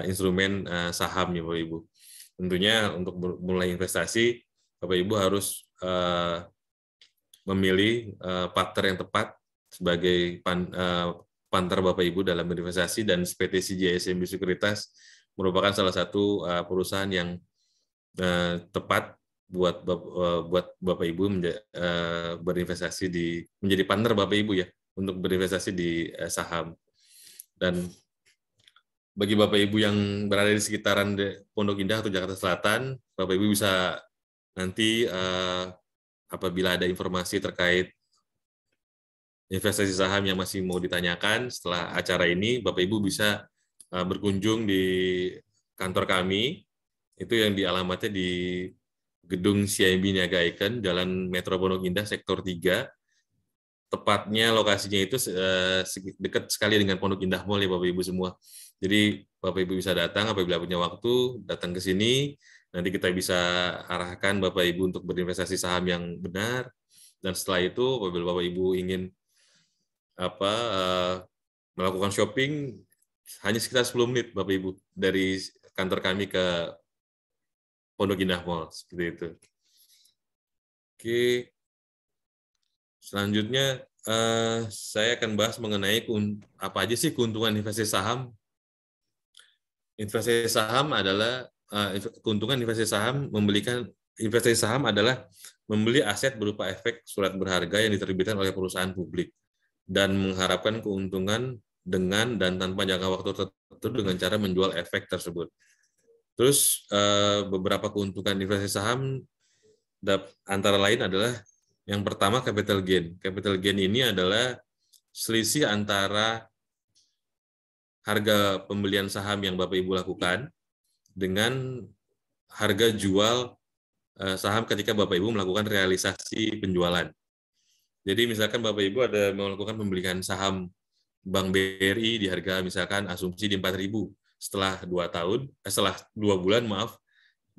instrumen saham ya Bapak Ibu. Tentunya untuk mulai investasi Bapak Ibu harus memilih partner yang tepat sebagai partner Bapak Ibu dalam berinvestasi, dan PT CGS SMB Sekuritas merupakan salah satu perusahaan yang tepat buat Bapak Ibu berinvestasi menjadi partner Bapak Ibu ya untuk berinvestasi di saham. Dan bagi Bapak Ibu yang berada di sekitaran Pondok Indah atau Jakarta Selatan, Bapak Ibu bisa nanti apabila ada informasi terkait investasi saham yang masih mau ditanyakan setelah acara ini, Bapak Ibu bisa berkunjung di kantor kami, itu yang di alamatnya di Gedung CIMB Niaga Icon, Jalan Metro Pondok Indah, Sektor 3. tepatnya lokasinya itu dekat sekali dengan Pondok Indah Mall ya Bapak Ibu semua. Jadi Bapak Ibu bisa datang apabila punya waktu, datang ke sini, nanti kita bisa arahkan Bapak Ibu untuk berinvestasi saham yang benar. Dan setelah itu apabila Bapak Ibu ingin melakukan shopping, hanya sekitar 10 menit Bapak Ibu dari kantor kami ke Pondok Indah Mall, seperti itu. Oke. Selanjutnya, saya akan bahas mengenai apa aja sih keuntungan investasi saham. Investasi saham adalah keuntungan investasi saham investasi saham adalah membeli aset berupa efek surat berharga yang diterbitkan oleh perusahaan publik dan mengharapkan keuntungan dengan dan tanpa jangka waktu tertentu dengan cara menjual efek tersebut. Terus beberapa keuntungan investasi saham antara lain adalah yang pertama capital gain. Capital gain ini adalah selisih antara harga pembelian saham yang Bapak Ibu lakukan dengan harga jual saham ketika Bapak Ibu melakukan realisasi penjualan. Jadi misalkan Bapak Ibu ada melakukan pembelian saham Bank BRI di harga misalkan asumsi di 4.000. Setelah 2 bulan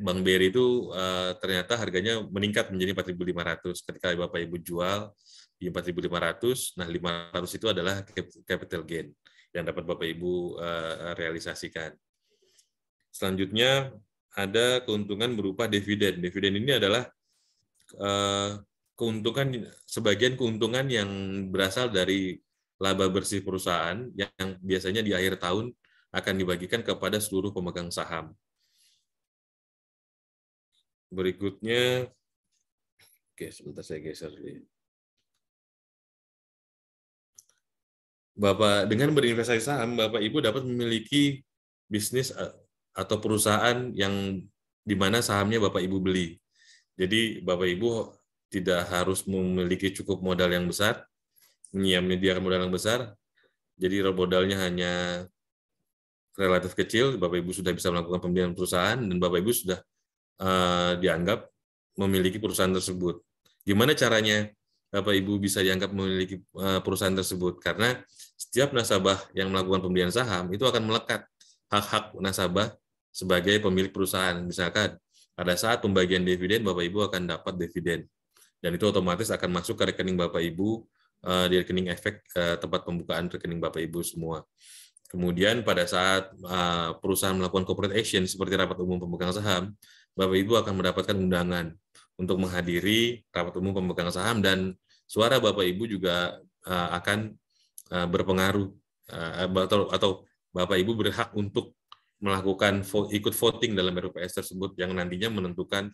Bank BRI itu ternyata harganya meningkat menjadi 4.500 ketika Bapak Ibu jual di 4.500. Nah, 500 itu adalah capital gain yang dapat Bapak Ibu realisasikan. Selanjutnya ada keuntungan berupa dividen. Dividen ini adalah sebagian keuntungan yang berasal dari laba bersih perusahaan yang biasanya di akhir tahun akan dibagikan kepada seluruh pemegang saham. Berikutnya, oke, sebentar saya geser dulu. Dengan berinvestasi saham, Bapak Ibu dapat memiliki bisnis atau perusahaan yang di mana sahamnya Bapak Ibu beli. Jadi Bapak Ibu tidak harus memiliki cukup modal yang besar, menyediakan modal yang besar. Jadi modalnya hanya relatif kecil, Bapak Ibu sudah bisa melakukan pembelian perusahaan dan Bapak Ibu sudah dianggap memiliki perusahaan tersebut. Gimana caranya Bapak Ibu bisa dianggap memiliki perusahaan tersebut? Karena setiap nasabah yang melakukan pembelian saham itu akan melekat hak-hak nasabah sebagai pemilik perusahaan. Misalkan pada saat pembagian dividen, Bapak Ibu akan dapat dividen. Dan itu otomatis akan masuk ke rekening Bapak Ibu di rekening efek tempat pembukaan rekening Bapak Ibu semua. Kemudian pada saat perusahaan melakukan corporate action seperti rapat umum pemegang saham, Bapak Ibu akan mendapatkan undangan untuk menghadiri rapat umum pemegang saham dan suara Bapak Ibu juga akan berpengaruh atau Bapak Ibu berhak untuk melakukan ikut voting dalam RUPS tersebut yang nantinya menentukan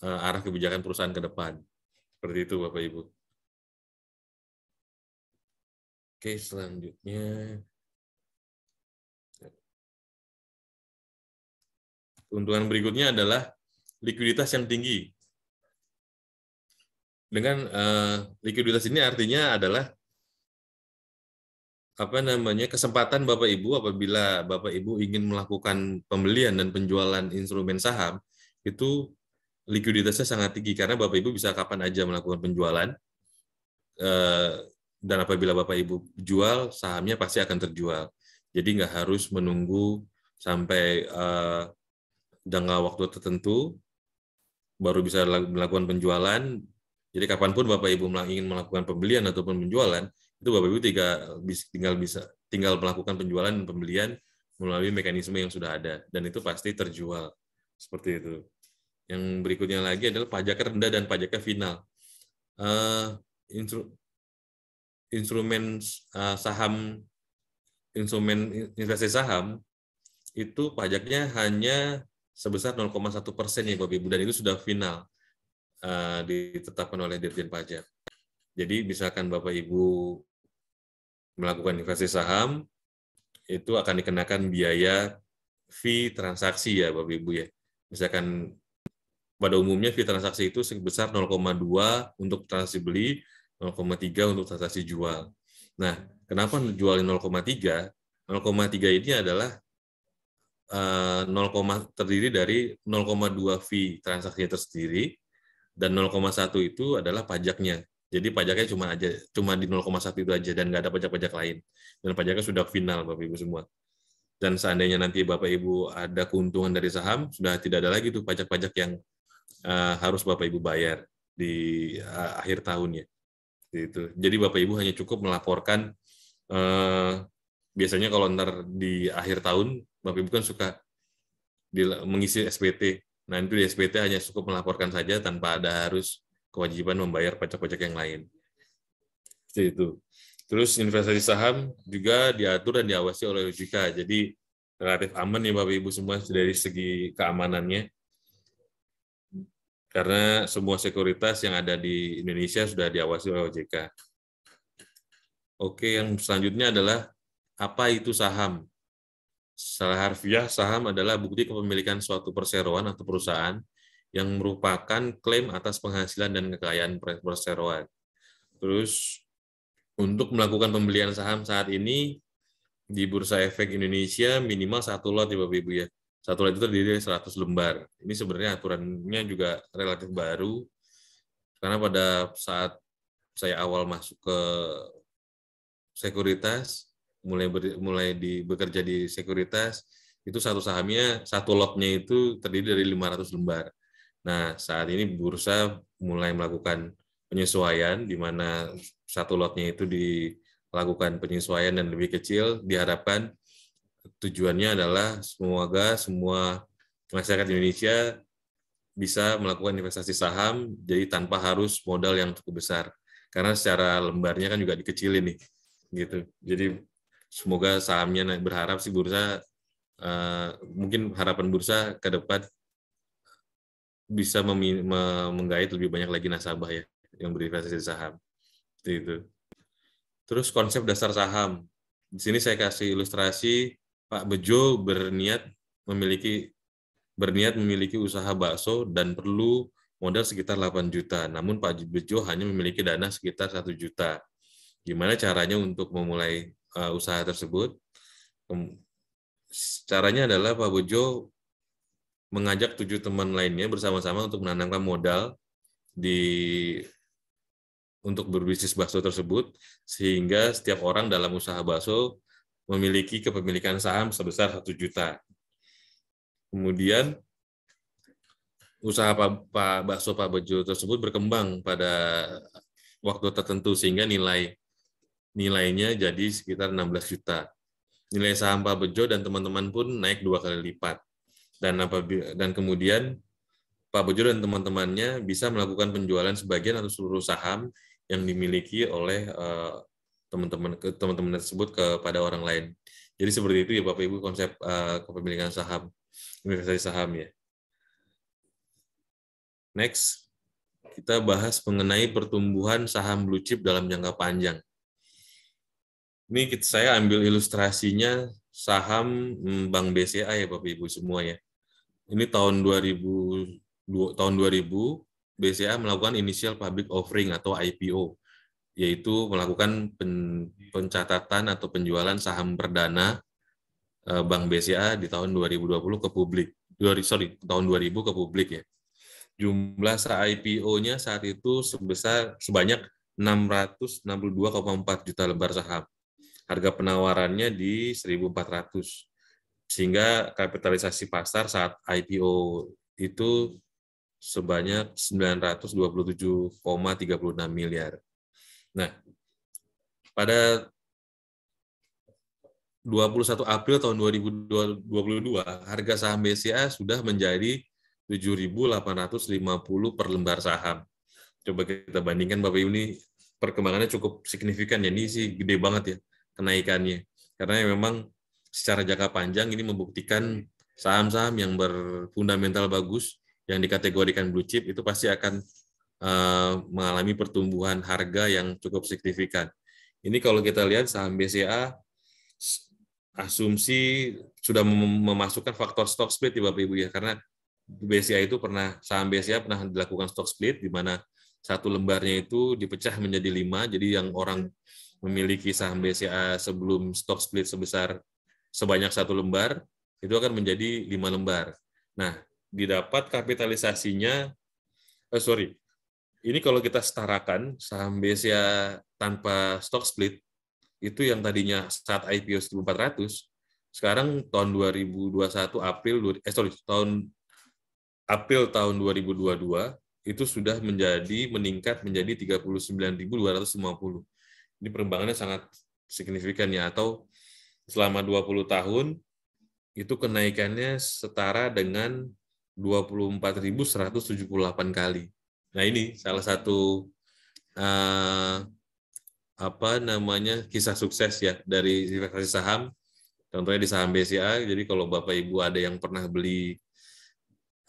arah kebijakan perusahaan ke depan. Seperti itu Bapak Ibu. Oke, selanjutnya. Keuntungan berikutnya adalah likuiditas yang tinggi. Dengan likuiditas ini artinya adalah kesempatan Bapak Ibu apabila Bapak Ibu ingin melakukan pembelian dan penjualan instrumen saham, itu likuiditasnya sangat tinggi karena Bapak Ibu bisa kapan aja melakukan penjualan, dan apabila Bapak Ibu jual, sahamnya pasti akan terjual. Jadi nggak harus menunggu sampai jangka waktu tertentu baru bisa melakukan penjualan. Jadi kapanpun Bapak Ibu ingin melakukan pembelian ataupun penjualan, itu Bapak Ibu tinggal melakukan penjualan dan pembelian melalui mekanisme yang sudah ada, dan itu pasti terjual. Seperti itu. Yang berikutnya lagi adalah pajak rendah dan pajaknya final. Instrumen investasi saham itu pajaknya hanya sebesar 0,1% ya Bapak Ibu, dan itu sudah final ditetapkan oleh Dirjen Pajak. Jadi misalkan Bapak Ibu melakukan investasi saham, itu akan dikenakan biaya fee transaksi ya Bapak Ibu ya. Misalkan pada umumnya fee transaksi itu sebesar 0,2 untuk transaksi beli, 0,3 untuk transaksi jual. Nah, kenapa jualin 0,3? 0,3 ini adalah terdiri dari 0,2 fee transaksinya tersendiri, dan 0,1 itu adalah pajaknya. Jadi pajaknya cuma di 0,1 itu aja dan nggak ada pajak-pajak lain. Dan pajaknya sudah final Bapak Ibu semua. Dan seandainya nanti Bapak Ibu ada keuntungan dari saham, sudah tidak ada lagi tuh pajak-pajak yang harus Bapak Ibu bayar di akhir tahunnya. Gitu. Jadi Bapak Ibu hanya cukup melaporkan, biasanya kalau ntar di akhir tahun, Bapak Ibu kan suka mengisi SPT. Nah itu di SPT hanya cukup melaporkan saja tanpa ada harus kewajiban membayar pajak-pajak yang lain. Seperti itu. Terus investasi saham juga diatur dan diawasi oleh OJK. Jadi relatif aman ya Bapak Ibu semua dari segi keamanannya. Karena semua sekuritas yang ada di Indonesia sudah diawasi oleh OJK. Oke, yang selanjutnya adalah apa itu saham? Secara harfiah, saham adalah bukti kepemilikan suatu perseroan atau perusahaan yang merupakan klaim atas penghasilan dan kekayaan perseroan. Terus, untuk melakukan pembelian saham saat ini, di Bursa Efek Indonesia minimal 1 lot ya Bapak Ibu ya. 1 lot itu terdiri dari 100 lembar. Ini sebenarnya aturannya juga relatif baru, karena pada saat saya awal masuk ke sekuritas, mulai bekerja di sekuritas, itu satu sahamnya, satu lotnya itu terdiri dari 500 lembar. Nah, saat ini bursa mulai melakukan penyesuaian, di mana satu lotnya itu dilakukan penyesuaian dan lebih kecil. Diharapkan tujuannya adalah semoga semua masyarakat Indonesia bisa melakukan investasi saham, jadi tanpa harus modal yang cukup besar. Karena secara lembarnya kan juga dikecilin nih. Gitu. Jadi semoga sahamnya naik, berharap sih bursa mungkin harapan bursa ke depan bisa menggait lebih banyak lagi nasabah ya yang berinvestasi di saham. Seperti itu. Terus konsep dasar saham. Di sini saya kasih ilustrasi Pak Bejo berniat memiliki usaha bakso dan perlu modal sekitar 8 juta. Namun Pak Bejo hanya memiliki dana sekitar 1 juta. Gimana caranya untuk memulai usaha tersebut? Caranya adalah Pak Bejo mengajak 7 teman lainnya bersama-sama untuk menanamkan modal untuk berbisnis bakso tersebut, sehingga setiap orang dalam usaha bakso memiliki kepemilikan saham sebesar 1 juta. Kemudian usaha Pak Bejo tersebut berkembang pada waktu tertentu sehingga nilainya jadi sekitar 16 juta. Nilai saham Pak Bejo dan teman-teman pun naik 2 kali lipat. Dan kemudian Pak Bejo dan teman-temannya bisa melakukan penjualan sebagian atau seluruh saham yang dimiliki oleh teman-teman tersebut kepada orang lain. Jadi seperti itu ya Bapak Ibu konsep kepemilikan saham, investasi saham ya. Next, kita bahas mengenai pertumbuhan saham blue chip dalam jangka panjang. Ini saya ambil ilustrasinya saham Bank BCA ya Bapak Ibu semua ya. Ini tahun 2000 BCA melakukan initial public offering atau IPO, yaitu melakukan pencatatan atau penjualan saham perdana Bank BCA di tahun 2020 ke publik. Tahun 2000 ke publik ya. Jumlah IPO-nya saat itu sebanyak 662,4 juta lembar saham. Harga penawarannya di 1.400. Sehingga kapitalisasi pasar saat IPO itu sebanyak 927,36 miliar. Nah, pada 21 April tahun 2022, harga saham BCA sudah menjadi 7.850 per lembar saham. Coba kita bandingkan Bapak Ibu, ini perkembangannya cukup signifikan ya, ini sih gede banget ya kenaikannya. Karena memang secara jangka panjang ini membuktikan saham-saham yang berfundamental bagus, yang dikategorikan blue chip, itu pasti akan mengalami pertumbuhan harga yang cukup signifikan. Ini kalau kita lihat saham BCA, asumsi sudah memasukkan faktor stock split ya Bapak Ibu ya, karena saham BCA pernah dilakukan stock split, di mana satu lembarnya itu dipecah menjadi 5, jadi yang orang memiliki saham BCA sebelum stock split sebanyak 1 lembar, itu akan menjadi 5 lembar. Nah, didapat kapitalisasinya, Ini kalau kita setarakan saham BCA tanpa stock split, itu yang tadinya saat IPO 1.400, sekarang tahun 2021 April tahun 2022 itu sudah meningkat menjadi 39.250. Ini perkembangannya sangat signifikan ya, atau selama 20 tahun itu kenaikannya setara dengan 24.178 kali. Nah, ini salah satu kisah sukses ya dari investasi saham. Contohnya di saham BCA. Jadi kalau Bapak Ibu ada yang pernah beli,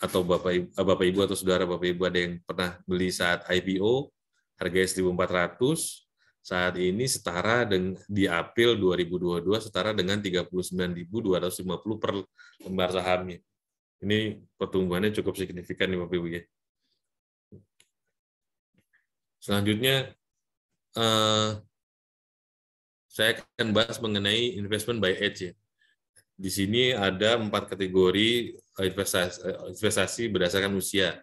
atau Bapak Ibu atau saudara Bapak Ibu ada yang pernah beli saat IPO, harganya 1.400, saat ini setara dengan di April 2022 setara dengan 39.250 per lembar sahamnya. Ini pertumbuhannya cukup signifikan nih Bapak Ibu ya. Selanjutnya saya akan bahas mengenai investment by age ya. Di sini ada 4 kategori investasi berdasarkan usia.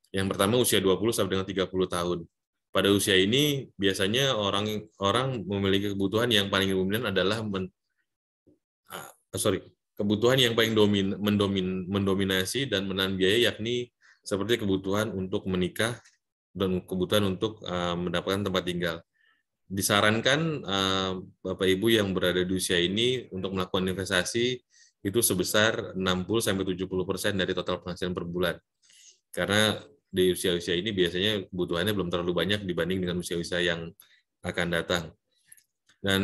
Yang pertama usia 20 sampai dengan 30 tahun. Pada usia ini biasanya orang memiliki kebutuhan yang paling dominan adalah kebutuhan yang paling mendominasi dan menahan biaya, yakni seperti kebutuhan untuk menikah dan kebutuhan untuk mendapatkan tempat tinggal. Disarankan Bapak Ibu yang berada di usia ini untuk melakukan investasi itu sebesar 60-70% dari total penghasilan per bulan. Karena di usia-usia ini biasanya kebutuhannya belum terlalu banyak dibanding dengan usia-usia yang akan datang. Dan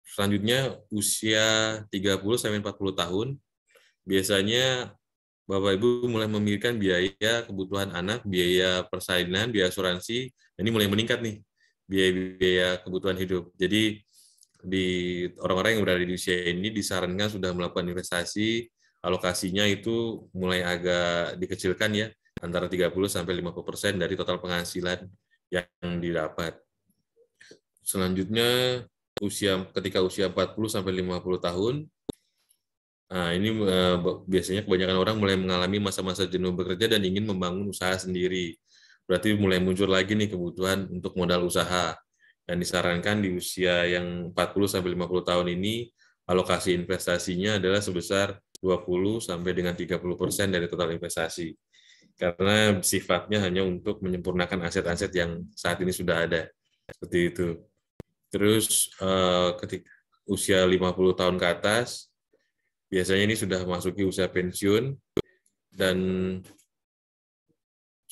selanjutnya usia 30-40 tahun, biasanya Bapak Ibu mulai memikirkan biaya kebutuhan anak, biaya persalinan, biaya asuransi, ini mulai meningkat nih, biaya kebutuhan hidup. Jadi di orang-orang yang berada di usia ini disarankan sudah melakukan investasi, alokasinya itu mulai agak dikecilkan ya, antara 30-50% dari total penghasilan yang didapat. Selanjutnya ketika usia 40-50 tahun, nah ini biasanya kebanyakan orang mulai mengalami masa-masa jenuh bekerja dan ingin membangun usaha sendiri. Berarti mulai muncul lagi nih kebutuhan untuk modal usaha. Dan disarankan di usia yang 40-50 tahun ini, alokasi investasinya adalah sebesar 20 sampai dengan 30% dari total investasi. Karena sifatnya hanya untuk menyempurnakan aset-aset yang saat ini sudah ada. Seperti itu. Terus ketika usia 50 tahun ke atas, biasanya ini sudah masuki usia pensiun dan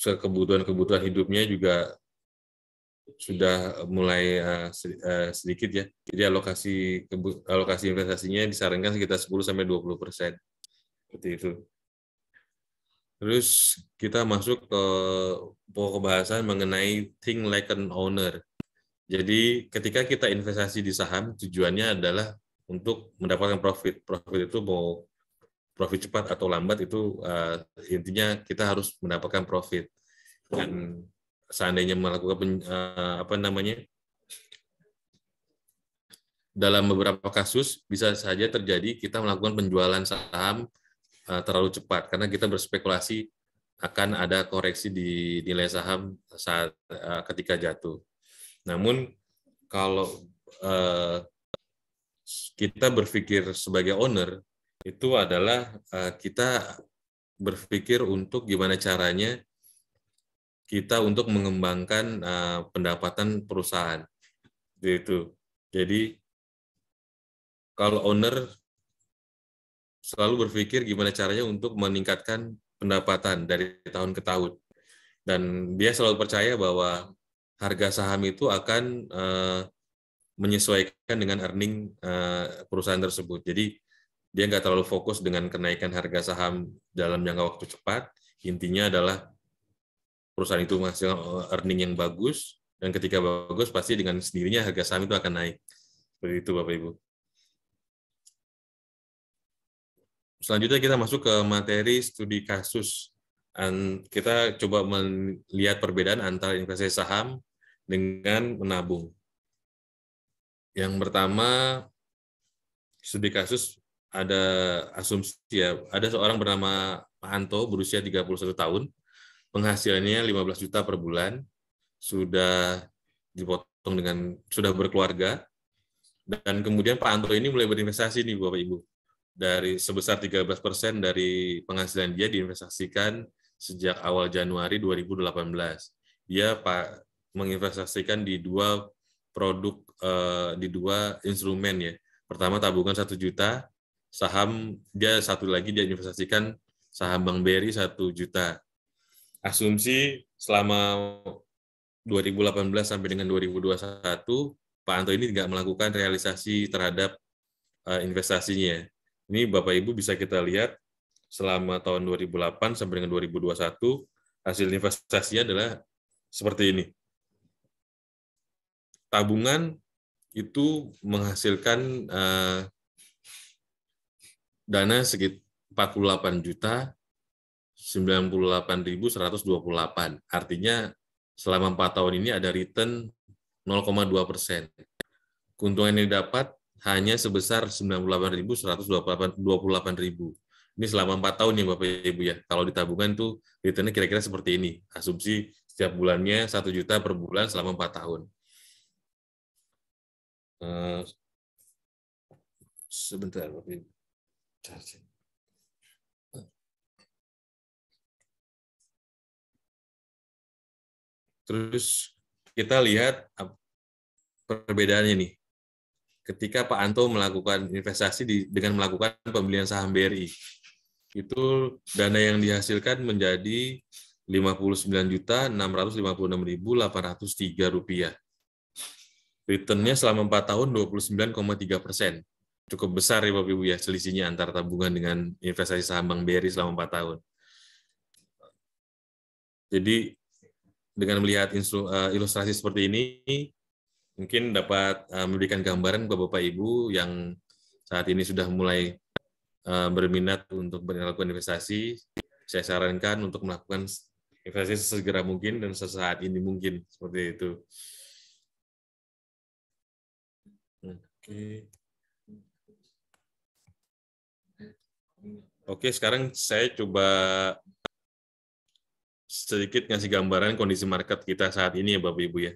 kebutuhan hidupnya juga sudah mulai sedikit ya. Jadi alokasi investasinya disarankan sekitar 10-20%. Seperti itu. Terus kita masuk ke pokok bahasan mengenai think like an owner. Jadi ketika kita investasi di saham, tujuannya adalah untuk mendapatkan profit. Profit itu mau profit cepat atau lambat itu intinya kita harus mendapatkan profit. Dan seandainya melakukan dalam beberapa kasus bisa saja terjadi kita melakukan penjualan saham terlalu cepat karena kita berspekulasi akan ada koreksi di nilai saham saat ketika jatuh. Namun kalau kita berpikir sebagai owner, itu adalah kita berpikir untuk gimana caranya kita untuk mengembangkan pendapatan perusahaan. Gitu. Jadi kalau owner selalu berpikir gimana caranya untuk meningkatkan pendapatan dari tahun ke tahun. Dan dia selalu percaya bahwa harga saham itu akan menyesuaikan dengan earning perusahaan tersebut. Jadi dia nggak terlalu fokus dengan kenaikan harga saham dalam jangka waktu cepat. Intinya adalah perusahaan itu menghasilkan earning yang bagus, dan ketika bagus pasti dengan sendirinya harga saham itu akan naik. Seperti itu Bapak Ibu. Selanjutnya kita masuk ke materi studi kasus. Kita coba melihat perbedaan antara investasi saham dengan menabung. Yang pertama, studi kasus ada asumsi ya, ada seorang bernama Pak Anto berusia 31 tahun. penghasilannya 15 juta per bulan, sudah dipotong sudah berkeluarga, dan kemudian Pak Anto ini mulai berinvestasi nih Bapak Ibu. Dari sebesar 13% dari penghasilan dia diinvestasikan sejak awal Januari 2018. Dia menginvestasikan di dua produk, di dua instrumen ya. Pertama tabungan 1 juta, saham dia satu lagi dia investasikan saham Bank BRI 1 juta. Asumsi selama 2018 sampai dengan 2021, Pak Anto ini tidak melakukan realisasi terhadap investasinya. Ini Bapak Ibu bisa kita lihat selama tahun 2008 sampai dengan 2021, hasil investasinya adalah seperti ini. Tabungan itu menghasilkan dana sekitar 48 juta 98.128. Artinya selama 4 tahun ini ada return 0,2%. Keuntungan yang didapat hanya sebesar 98.128.000. Ini selama 4 tahun ya Bapak Ibu ya. Kalau di tabungan tuh returnnya kira-kira seperti ini. Asumsi setiap bulannya 1 juta per bulan selama 4 tahun. Sebentar Bapak Ibu. Terus kita lihat perbedaannya nih. Ketika Pak Anto melakukan investasi dengan melakukan pembelian saham BRI, itu dana yang dihasilkan menjadi Rp59.656.803. Return-nya selama 4 tahun 29,3%. Cukup besar ya Bapak Ibu ya, selisihnya antara tabungan dengan investasi saham Bank BRI selama 4 tahun. Jadi dengan melihat ilustrasi seperti ini, mungkin dapat memberikan gambaran ke Bapak Ibu yang saat ini sudah mulai berminat untuk melakukan investasi. Saya sarankan untuk melakukan investasi sesegera mungkin dan sesaat ini mungkin, seperti itu. Oke, sekarang saya coba sedikit ngasih gambaran kondisi market kita saat ini ya Bapak Ibu ya.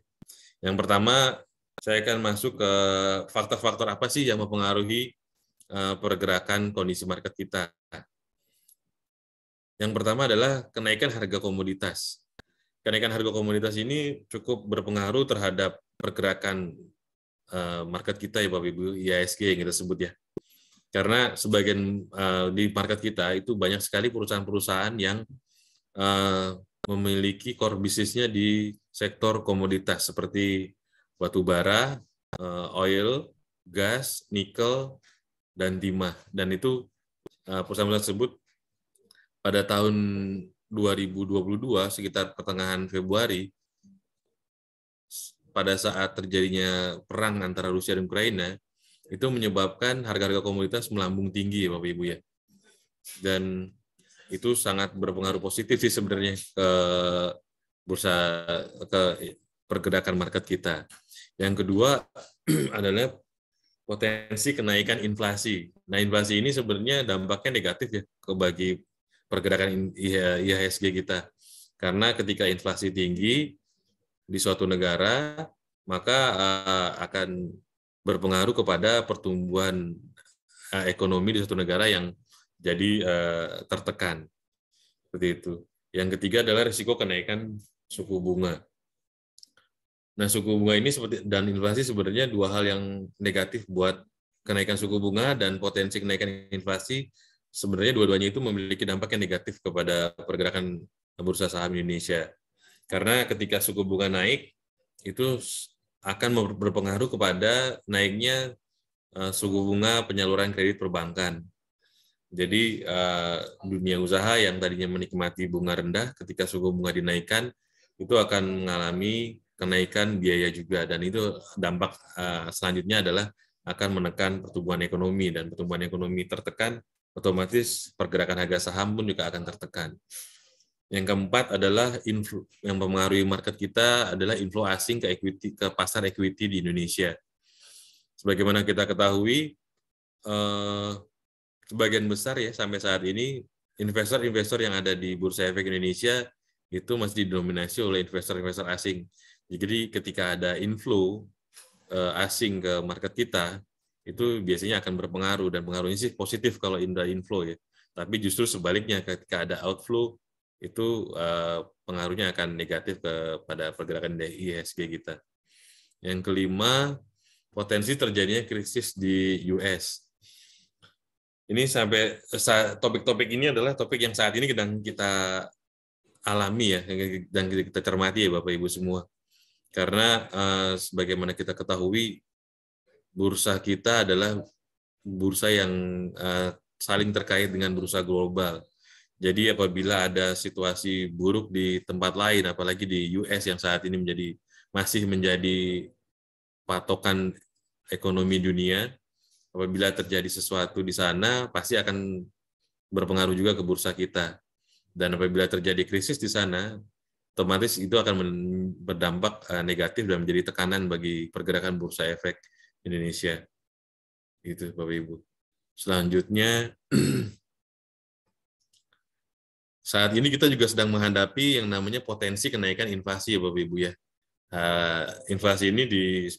Yang pertama, saya akan masuk ke faktor-faktor apa sih yang mempengaruhi pergerakan kondisi market kita. Yang pertama adalah kenaikan harga komoditas. Kenaikan harga komoditas ini cukup berpengaruh terhadap pergerakan market kita ya Bapak Ibu, IHSG yang kita sebut ya. Karena sebagian di market kita itu banyak sekali perusahaan-perusahaan yang memiliki core bisnisnya di sektor komoditas seperti batu bara, oil, gas, nikel, dan timah. Dan itu perusahaan tersebut pada tahun 2022 sekitar pertengahan Februari, pada saat terjadinya perang antara Rusia dan Ukraina, itu menyebabkan harga-harga komoditas melambung tinggi ya Bapak Ibu ya. Dan itu sangat berpengaruh positif sih sebenarnya ke bursa, ke pergerakan market kita. Yang kedua adalah potensi kenaikan inflasi. Nah, inflasi ini sebenarnya dampaknya negatif ya bagi pergerakan IHSG kita. Karena ketika inflasi tinggi di suatu negara, maka akan berpengaruh kepada pertumbuhan ekonomi di suatu negara yang jadi tertekan. Seperti itu. Yang ketiga adalah risiko kenaikan suku bunga. Nah, suku bunga ini dan inflasi sebenarnya dua hal yang negatif buat kenaikan suku bunga dan potensi kenaikan inflasi. Sebenarnya dua-duanya itu memiliki dampak yang negatif kepada pergerakan bursa saham Indonesia. Karena ketika suku bunga naik, itu akan berpengaruh kepada naiknya suku bunga penyaluran kredit perbankan. Jadi dunia usaha yang tadinya menikmati bunga rendah, ketika suku bunga dinaikkan, itu akan mengalami kenaikan biaya juga. Dan itu dampak selanjutnya adalah akan menekan pertumbuhan ekonomi. Dan pertumbuhan ekonomi tertekan, otomatis pergerakan harga saham pun juga akan tertekan. Yang keempat adalah yang mempengaruhi market kita adalah inflow asing ke pasar equity di Indonesia. Sebagaimana kita ketahui, sebagian besar ya sampai saat ini investor-investor yang ada di Bursa Efek Indonesia itu masih didominasi oleh investor-investor asing. Jadi ketika ada inflow asing ke market kita, itu biasanya akan berpengaruh, dan pengaruhnya sih positif kalau ada inflow ya. Tapi justru sebaliknya ketika ada outflow, itu pengaruhnya akan negatif kepada pergerakan IHSG kita. Yang kelima, potensi terjadinya krisis di US. Ini sampai topik-topik ini adalah topik yang saat ini sedang kita alami ya, dan kita cermati ya Bapak Ibu semua. Karena sebagaimana kita ketahui, bursa kita adalah bursa yang saling terkait dengan bursa global. Jadi apabila ada situasi buruk di tempat lain, apalagi di US yang saat ini masih menjadi patokan ekonomi dunia, apabila terjadi sesuatu di sana, pasti akan berpengaruh juga ke bursa kita. Dan apabila terjadi krisis di sana, otomatis itu akan berdampak negatif dan menjadi tekanan bagi pergerakan bursa efek Indonesia. Itu Bapak Ibu. Selanjutnya, saat ini kita juga sedang menghadapi yang namanya potensi kenaikan inflasi ya Bapak Ibu ya. Inflasi ini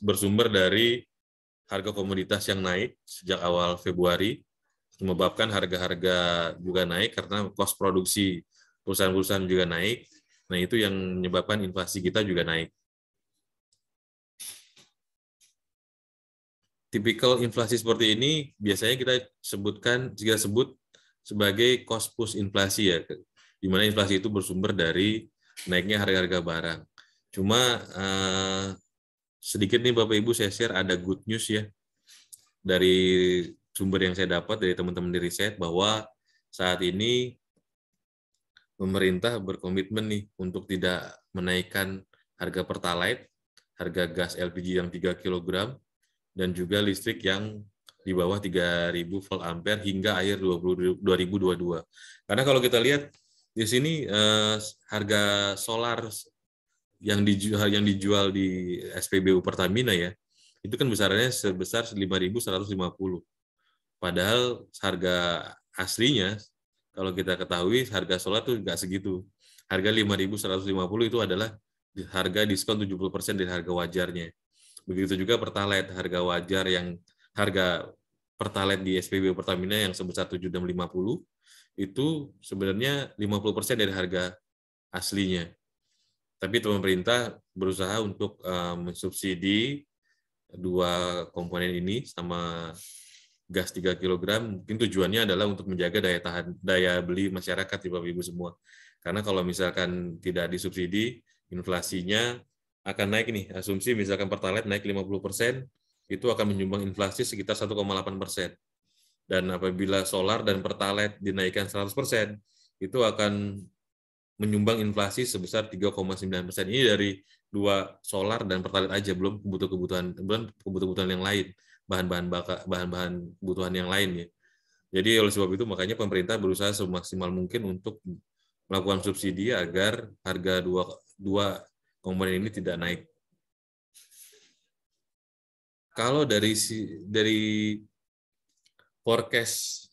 bersumber dari harga komoditas yang naik sejak awal Februari, menyebabkan harga-harga juga naik karena kos produksi perusahaan-perusahaan juga naik. Nah, itu yang menyebabkan inflasi kita juga naik. Tipikal inflasi seperti ini biasanya kita sebut sebagai cost push inflasi ya, di mana inflasi itu bersumber dari naiknya harga-harga barang. Cuma sedikit nih Bapak Ibu saya share ada good news ya dari sumber yang saya dapat dari teman-teman di riset, bahwa saat ini pemerintah berkomitmen nih untuk tidak menaikkan harga Pertalite, harga gas LPG yang 3 kg, dan juga listrik yang di bawah 3.000 volt ampere hingga akhir 2022. Karena kalau kita lihat di sini harga solar yang dijual di SPBU Pertamina ya, itu kan besarannya sebesar 5.150. Padahal harga aslinya kalau kita ketahui harga solar itu nggak segitu. Harga 5.150 itu adalah harga diskon 70% dari harga wajarnya. Begitu juga Pertalite, harga Pertalite di SPBU Pertamina yang sebesar 7.650 itu sebenarnya 50% dari harga aslinya. Tapi pemerintah berusaha untuk mensubsidi dua komponen ini sama gas 3 kg, mungkin tujuannya adalah untuk menjaga daya beli masyarakat di Bapak Ibu semua. Karena kalau misalkan tidak disubsidi, inflasinya akan naik nih. Asumsi misalkan Pertalite naik 50%, itu akan menyumbang inflasi sekitar 1,8%. Dan apabila solar dan Pertalite dinaikkan 100%, itu akan menyumbang inflasi sebesar 3,9%. Ini dari dua solar dan Pertalite aja, belum kebutuhan yang lain, bahan-bahan kebutuhan yang lain ya. Jadi oleh sebab itu makanya pemerintah berusaha semaksimal mungkin untuk melakukan subsidi agar harga dua komponen ini tidak naik. Kalau dari forecast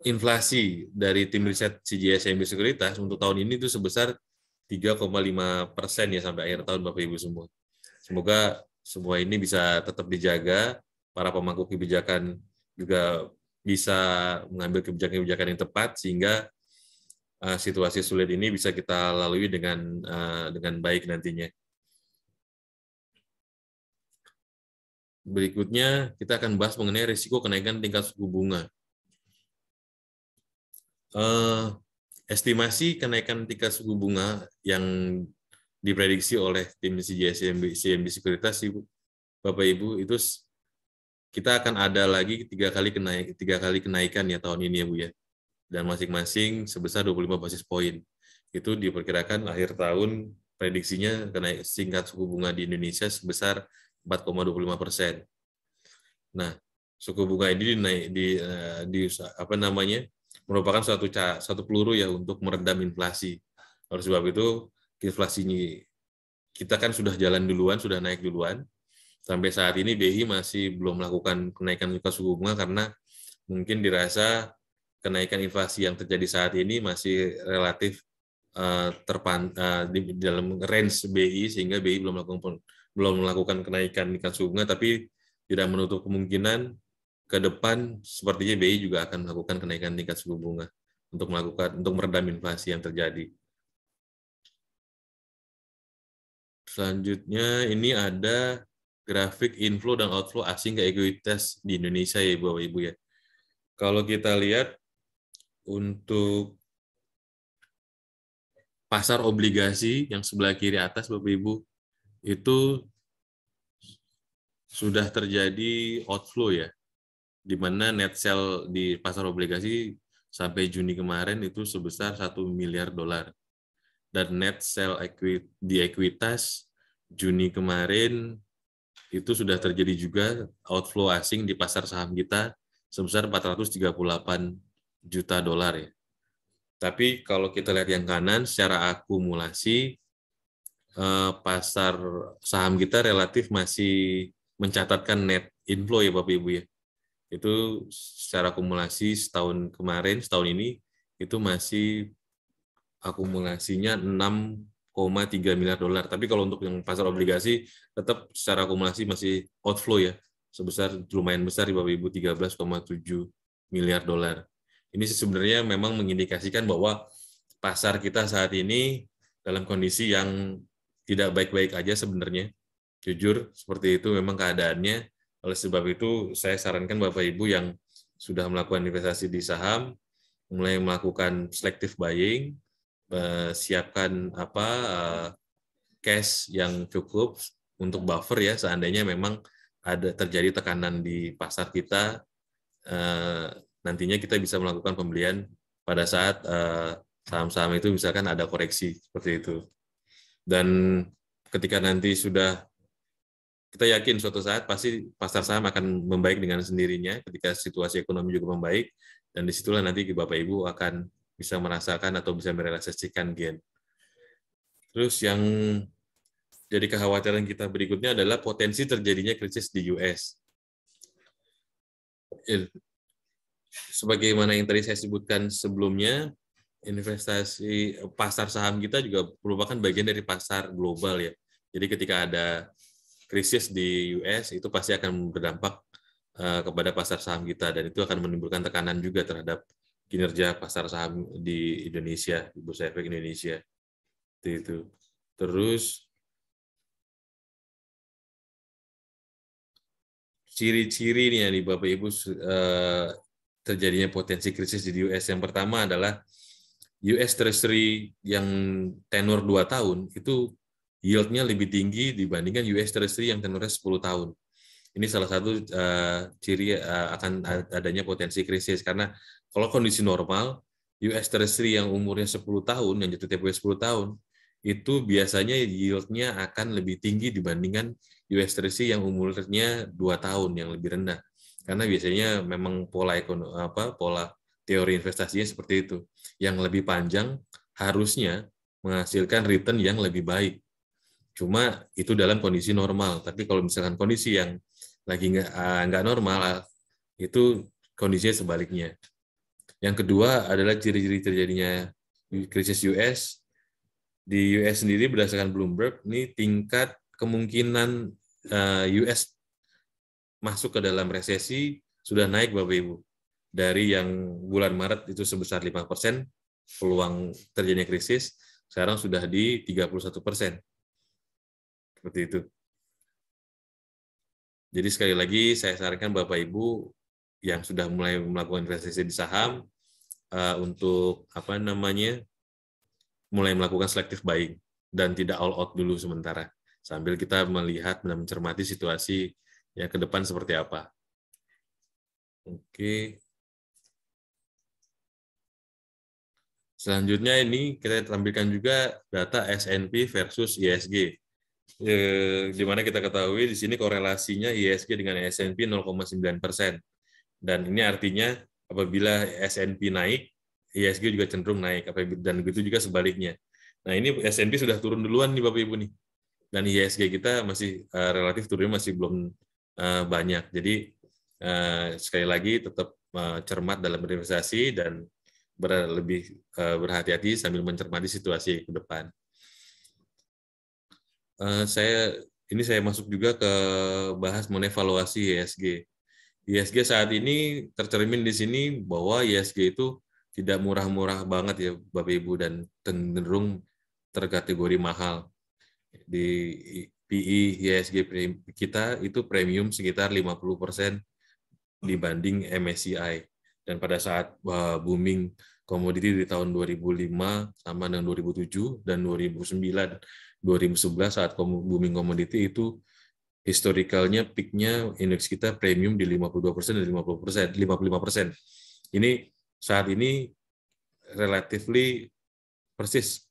inflasi dari tim riset CGS SMB Sekuritas untuk tahun ini itu sebesar 3,5% ya sampai akhir tahun Bapak Ibu semua. Semoga semua ini bisa tetap dijaga, para pemangku kebijakan juga bisa mengambil kebijakan-kebijakan yang tepat sehingga situasi sulit ini bisa kita lalui dengan baik nantinya. Berikutnya kita akan bahas mengenai risiko kenaikan tingkat suku bunga. Estimasi kenaikan tingkat suku bunga yang diprediksi oleh tim CMB Sekuritas, Bapak Ibu, itu kita akan ada lagi tiga kali kenaikan ya tahun ini ya Bu ya, dan masing-masing sebesar 25 basis poin. Itu diperkirakan akhir tahun prediksinya tingkat suku bunga di Indonesia sebesar 4,25%. Nah, suku bunga ini merupakan satu peluru ya untuk meredam inflasi. Oleh sebab itu, inflasinya kita kan sudah jalan duluan, sudah naik duluan. Sampai saat ini BI masih belum melakukan kenaikan suku bunga karena mungkin dirasa kenaikan inflasi yang terjadi saat ini masih relatif di dalam range BI, sehingga BI belum melakukan kenaikan tingkat suku bunga, tapi tidak menutup kemungkinan ke depan sepertinya BI juga akan melakukan kenaikan tingkat suku bunga untuk meredam inflasi yang terjadi. Selanjutnya ini ada grafik inflow dan outflow asing ke ekuitas di Indonesia ya Bapak Ibu ya. Kalau kita lihat untuk pasar obligasi yang sebelah kiri atas Bapak Ibu itu sudah terjadi outflow ya, di mana net sell di pasar obligasi sampai Juni kemarin itu sebesar 1 miliar dolar. Dan net sell di ekuitas Juni kemarin itu sudah terjadi juga outflow asing di pasar saham kita sebesar 438 juta dolar ya. Tapi kalau kita lihat yang kanan secara akumulasi pasar saham kita relatif masih mencatatkan net inflow ya Bapak Ibu ya. Itu secara akumulasi setahun ini itu masih akumulasinya 6,3 miliar dolar. Tapi kalau untuk yang pasar obligasi tetap secara akumulasi masih outflow ya, sebesar lumayan besar di Bapak Ibu 13,7 miliar dolar. Ini sebenarnya memang mengindikasikan bahwa pasar kita saat ini dalam kondisi yang tidak baik-baik aja sebenarnya. Jujur seperti itu memang keadaannya. Oleh sebab itu saya sarankan Bapak Ibu yang sudah melakukan investasi di saham mulai melakukan selective buying, siapkan cash yang cukup untuk buffer ya seandainya memang ada terjadi tekanan di pasar kita, nantinya kita bisa melakukan pembelian pada saat saham-saham itu misalkan ada koreksi seperti itu. Dan ketika nanti sudah, kita yakin suatu saat pasti pasar saham akan membaik dengan sendirinya ketika situasi ekonomi juga membaik, dan disitulah nanti Bapak Ibu akan bisa merasakan atau bisa merealisasikan gain. Terus yang jadi kekhawatiran kita berikutnya adalah potensi terjadinya krisis di US. Sebagaimana yang tadi saya sebutkan sebelumnya, investasi pasar saham kita juga merupakan bagian dari pasar global ya. Jadi ketika ada krisis di US itu pasti akan berdampak kepada pasar saham kita, dan itu akan menimbulkan tekanan juga terhadap kinerja pasar saham di Indonesia, di Bursa Efek Indonesia. Itu. Terus ciri-ciri nih ya di Bapak Ibu terjadinya potensi krisis di US. Yang pertama adalah US Treasury yang tenor 2 tahun itu yield-nya lebih tinggi dibandingkan US Treasury yang tenornya 10 tahun. Ini salah satu ciri akan adanya potensi krisis, karena kalau kondisi normal US Treasury yang umurnya 10 tahun, yang jatuh tempo 10 tahun, itu biasanya yield-nya akan lebih tinggi dibandingkan US Treasury yang umurnya 2 tahun, yang lebih rendah. Karena biasanya memang pola teori investasinya seperti itu. Yang lebih panjang harusnya menghasilkan return yang lebih baik. Cuma itu dalam kondisi normal. Tapi kalau misalkan kondisi yang lagi nggak normal, itu kondisinya sebaliknya. Yang kedua adalah ciri-ciri terjadinya krisis US. Di US sendiri berdasarkan Bloomberg, ini tingkat kemungkinan US masuk ke dalam resesi sudah naik Bapak Ibu. Dari yang bulan Maret itu sebesar 5% peluang terjadinya krisis, sekarang sudah di 31%. Seperti itu. Jadi sekali lagi saya sarankan Bapak Ibu yang sudah mulai melakukan investasi di saham untuk mulai melakukan selective buying dan tidak all out dulu sementara, sambil kita melihat dan mencermati situasi yang ke depan seperti apa. Oke. Selanjutnya ini kita tampilkan juga data S&P versus ISG. Di mana kita ketahui di sini korelasinya ISG dengan S&P 0,9%. Dan ini artinya apabila S&P naik, ISG juga cenderung naik, dan begitu juga sebaliknya. Nah, ini S&P sudah turun duluan nih Bapak Ibu nih. Dan ISG kita masih relatif turunnya masih belum banyak. Jadi sekali lagi tetap cermat dalam berinvestasi dan lebih berhati-hati sambil mencermati situasi ke depan. Saya masuk juga ke bahas mengenai evaluasi ISG. ISG saat ini tercermin di sini bahwa ISG itu tidak murah-murah banget ya Bapak Ibu, dan cenderung terkategori mahal. Di PE ISG kita itu premium sekitar 50% dibanding MSCI. Dan pada saat booming komoditi di tahun 2005 sama dengan 2007 dan 2009, 2011 saat booming komoditi itu historicalnya peaknya indeks kita premium di 52% dan 50%, 55%. Ini saat ini relatively persis.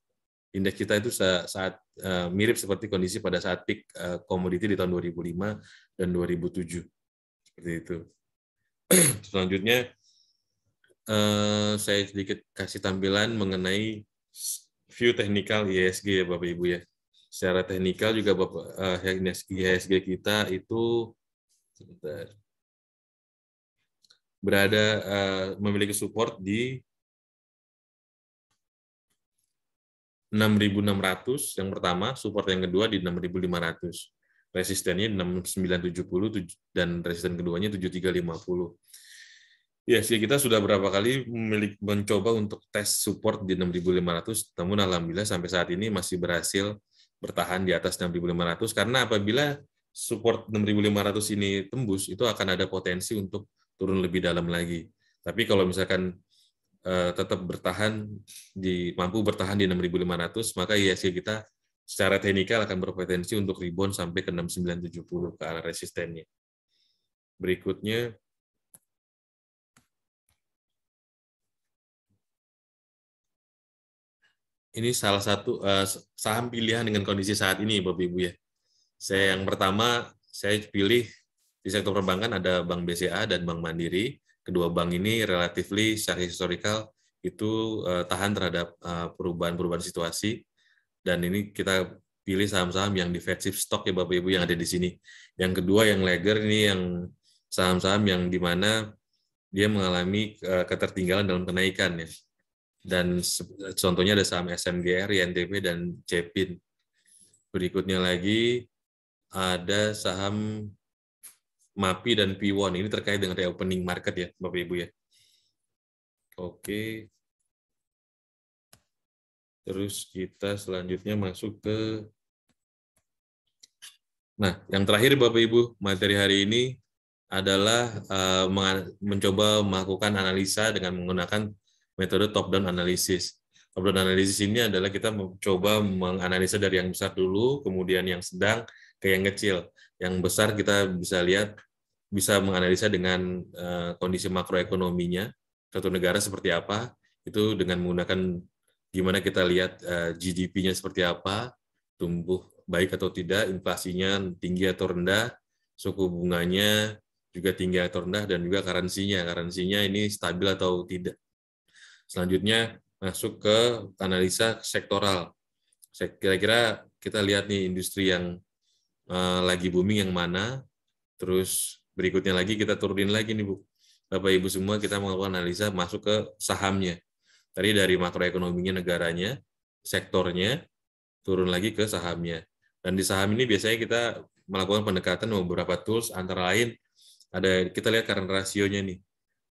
Indeks kita itu saat mirip seperti kondisi pada saat peak komoditi di tahun 2005 dan 2007. Seperti itu. Selanjutnya, saya sedikit kasih tampilan mengenai view teknikal ISG ya Bapak Ibu ya. Secara teknikal juga ISG kita itu memiliki support di 6.600 yang pertama, support yang kedua di 6.500. Resistennya 6.970 dan resisten keduanya 7.350. Ya, kita sudah berapa kali mencoba untuk tes support di 6.500, namun alhamdulillah sampai saat ini masih berhasil bertahan di atas 6.500, karena apabila support 6.500 ini tembus, itu akan ada potensi untuk turun lebih dalam lagi. Tapi kalau misalkan tetap mampu bertahan di 6.500, maka ISG kita secara teknikal akan berpotensi untuk rebound sampai ke 6.970 ke arah resistennya. Berikutnya, ini salah satu saham pilihan dengan kondisi saat ini, Bapak Ibu ya. Yang pertama, saya pilih di sektor perbankan ada Bank BCA dan Bank Mandiri. Kedua bank ini relatifly secara historical itu tahan terhadap perubahan-perubahan situasi, dan ini kita pilih saham-saham yang defensive stock ya Bapak Ibu yang ada di sini. Yang kedua yang laggard ini yang saham-saham yang di mana dia mengalami ketertinggalan dalam kenaikan ya. Dan contohnya ada saham SMGR, INTP, dan Cepin. Berikutnya lagi ada saham MAPI dan P1. Ini terkait dengan reopening market ya, Bapak Ibu ya. Oke. Terus kita selanjutnya masuk ke... Nah, yang terakhir Bapak Ibu, materi hari ini adalah mencoba melakukan analisa dengan menggunakan metode top-down analysis. Top-down analysis ini adalah kita mencoba menganalisa dari yang besar dulu, kemudian yang sedang ke yang kecil. Yang besar kita bisa menganalisa dengan kondisi makroekonominya, suatu negara seperti apa, itu dengan menggunakan gimana kita lihat GDP-nya seperti apa, tumbuh baik atau tidak, inflasinya tinggi atau rendah, suku bunganya juga tinggi atau rendah, dan juga karansinya ini stabil atau tidak. Selanjutnya masuk ke analisa sektoral. Kira-kira kita lihat nih industri yang lagi booming yang mana, terus berikutnya lagi kita turunin lagi nih Bu. Bapak Ibu semua, kita melakukan analisa masuk ke sahamnya. Tadi dari makroekonominya negaranya, sektornya, turun lagi ke sahamnya. Dan di saham ini biasanya kita melakukan pendekatan beberapa tools, antara lain kita lihat current ratio-nya nih.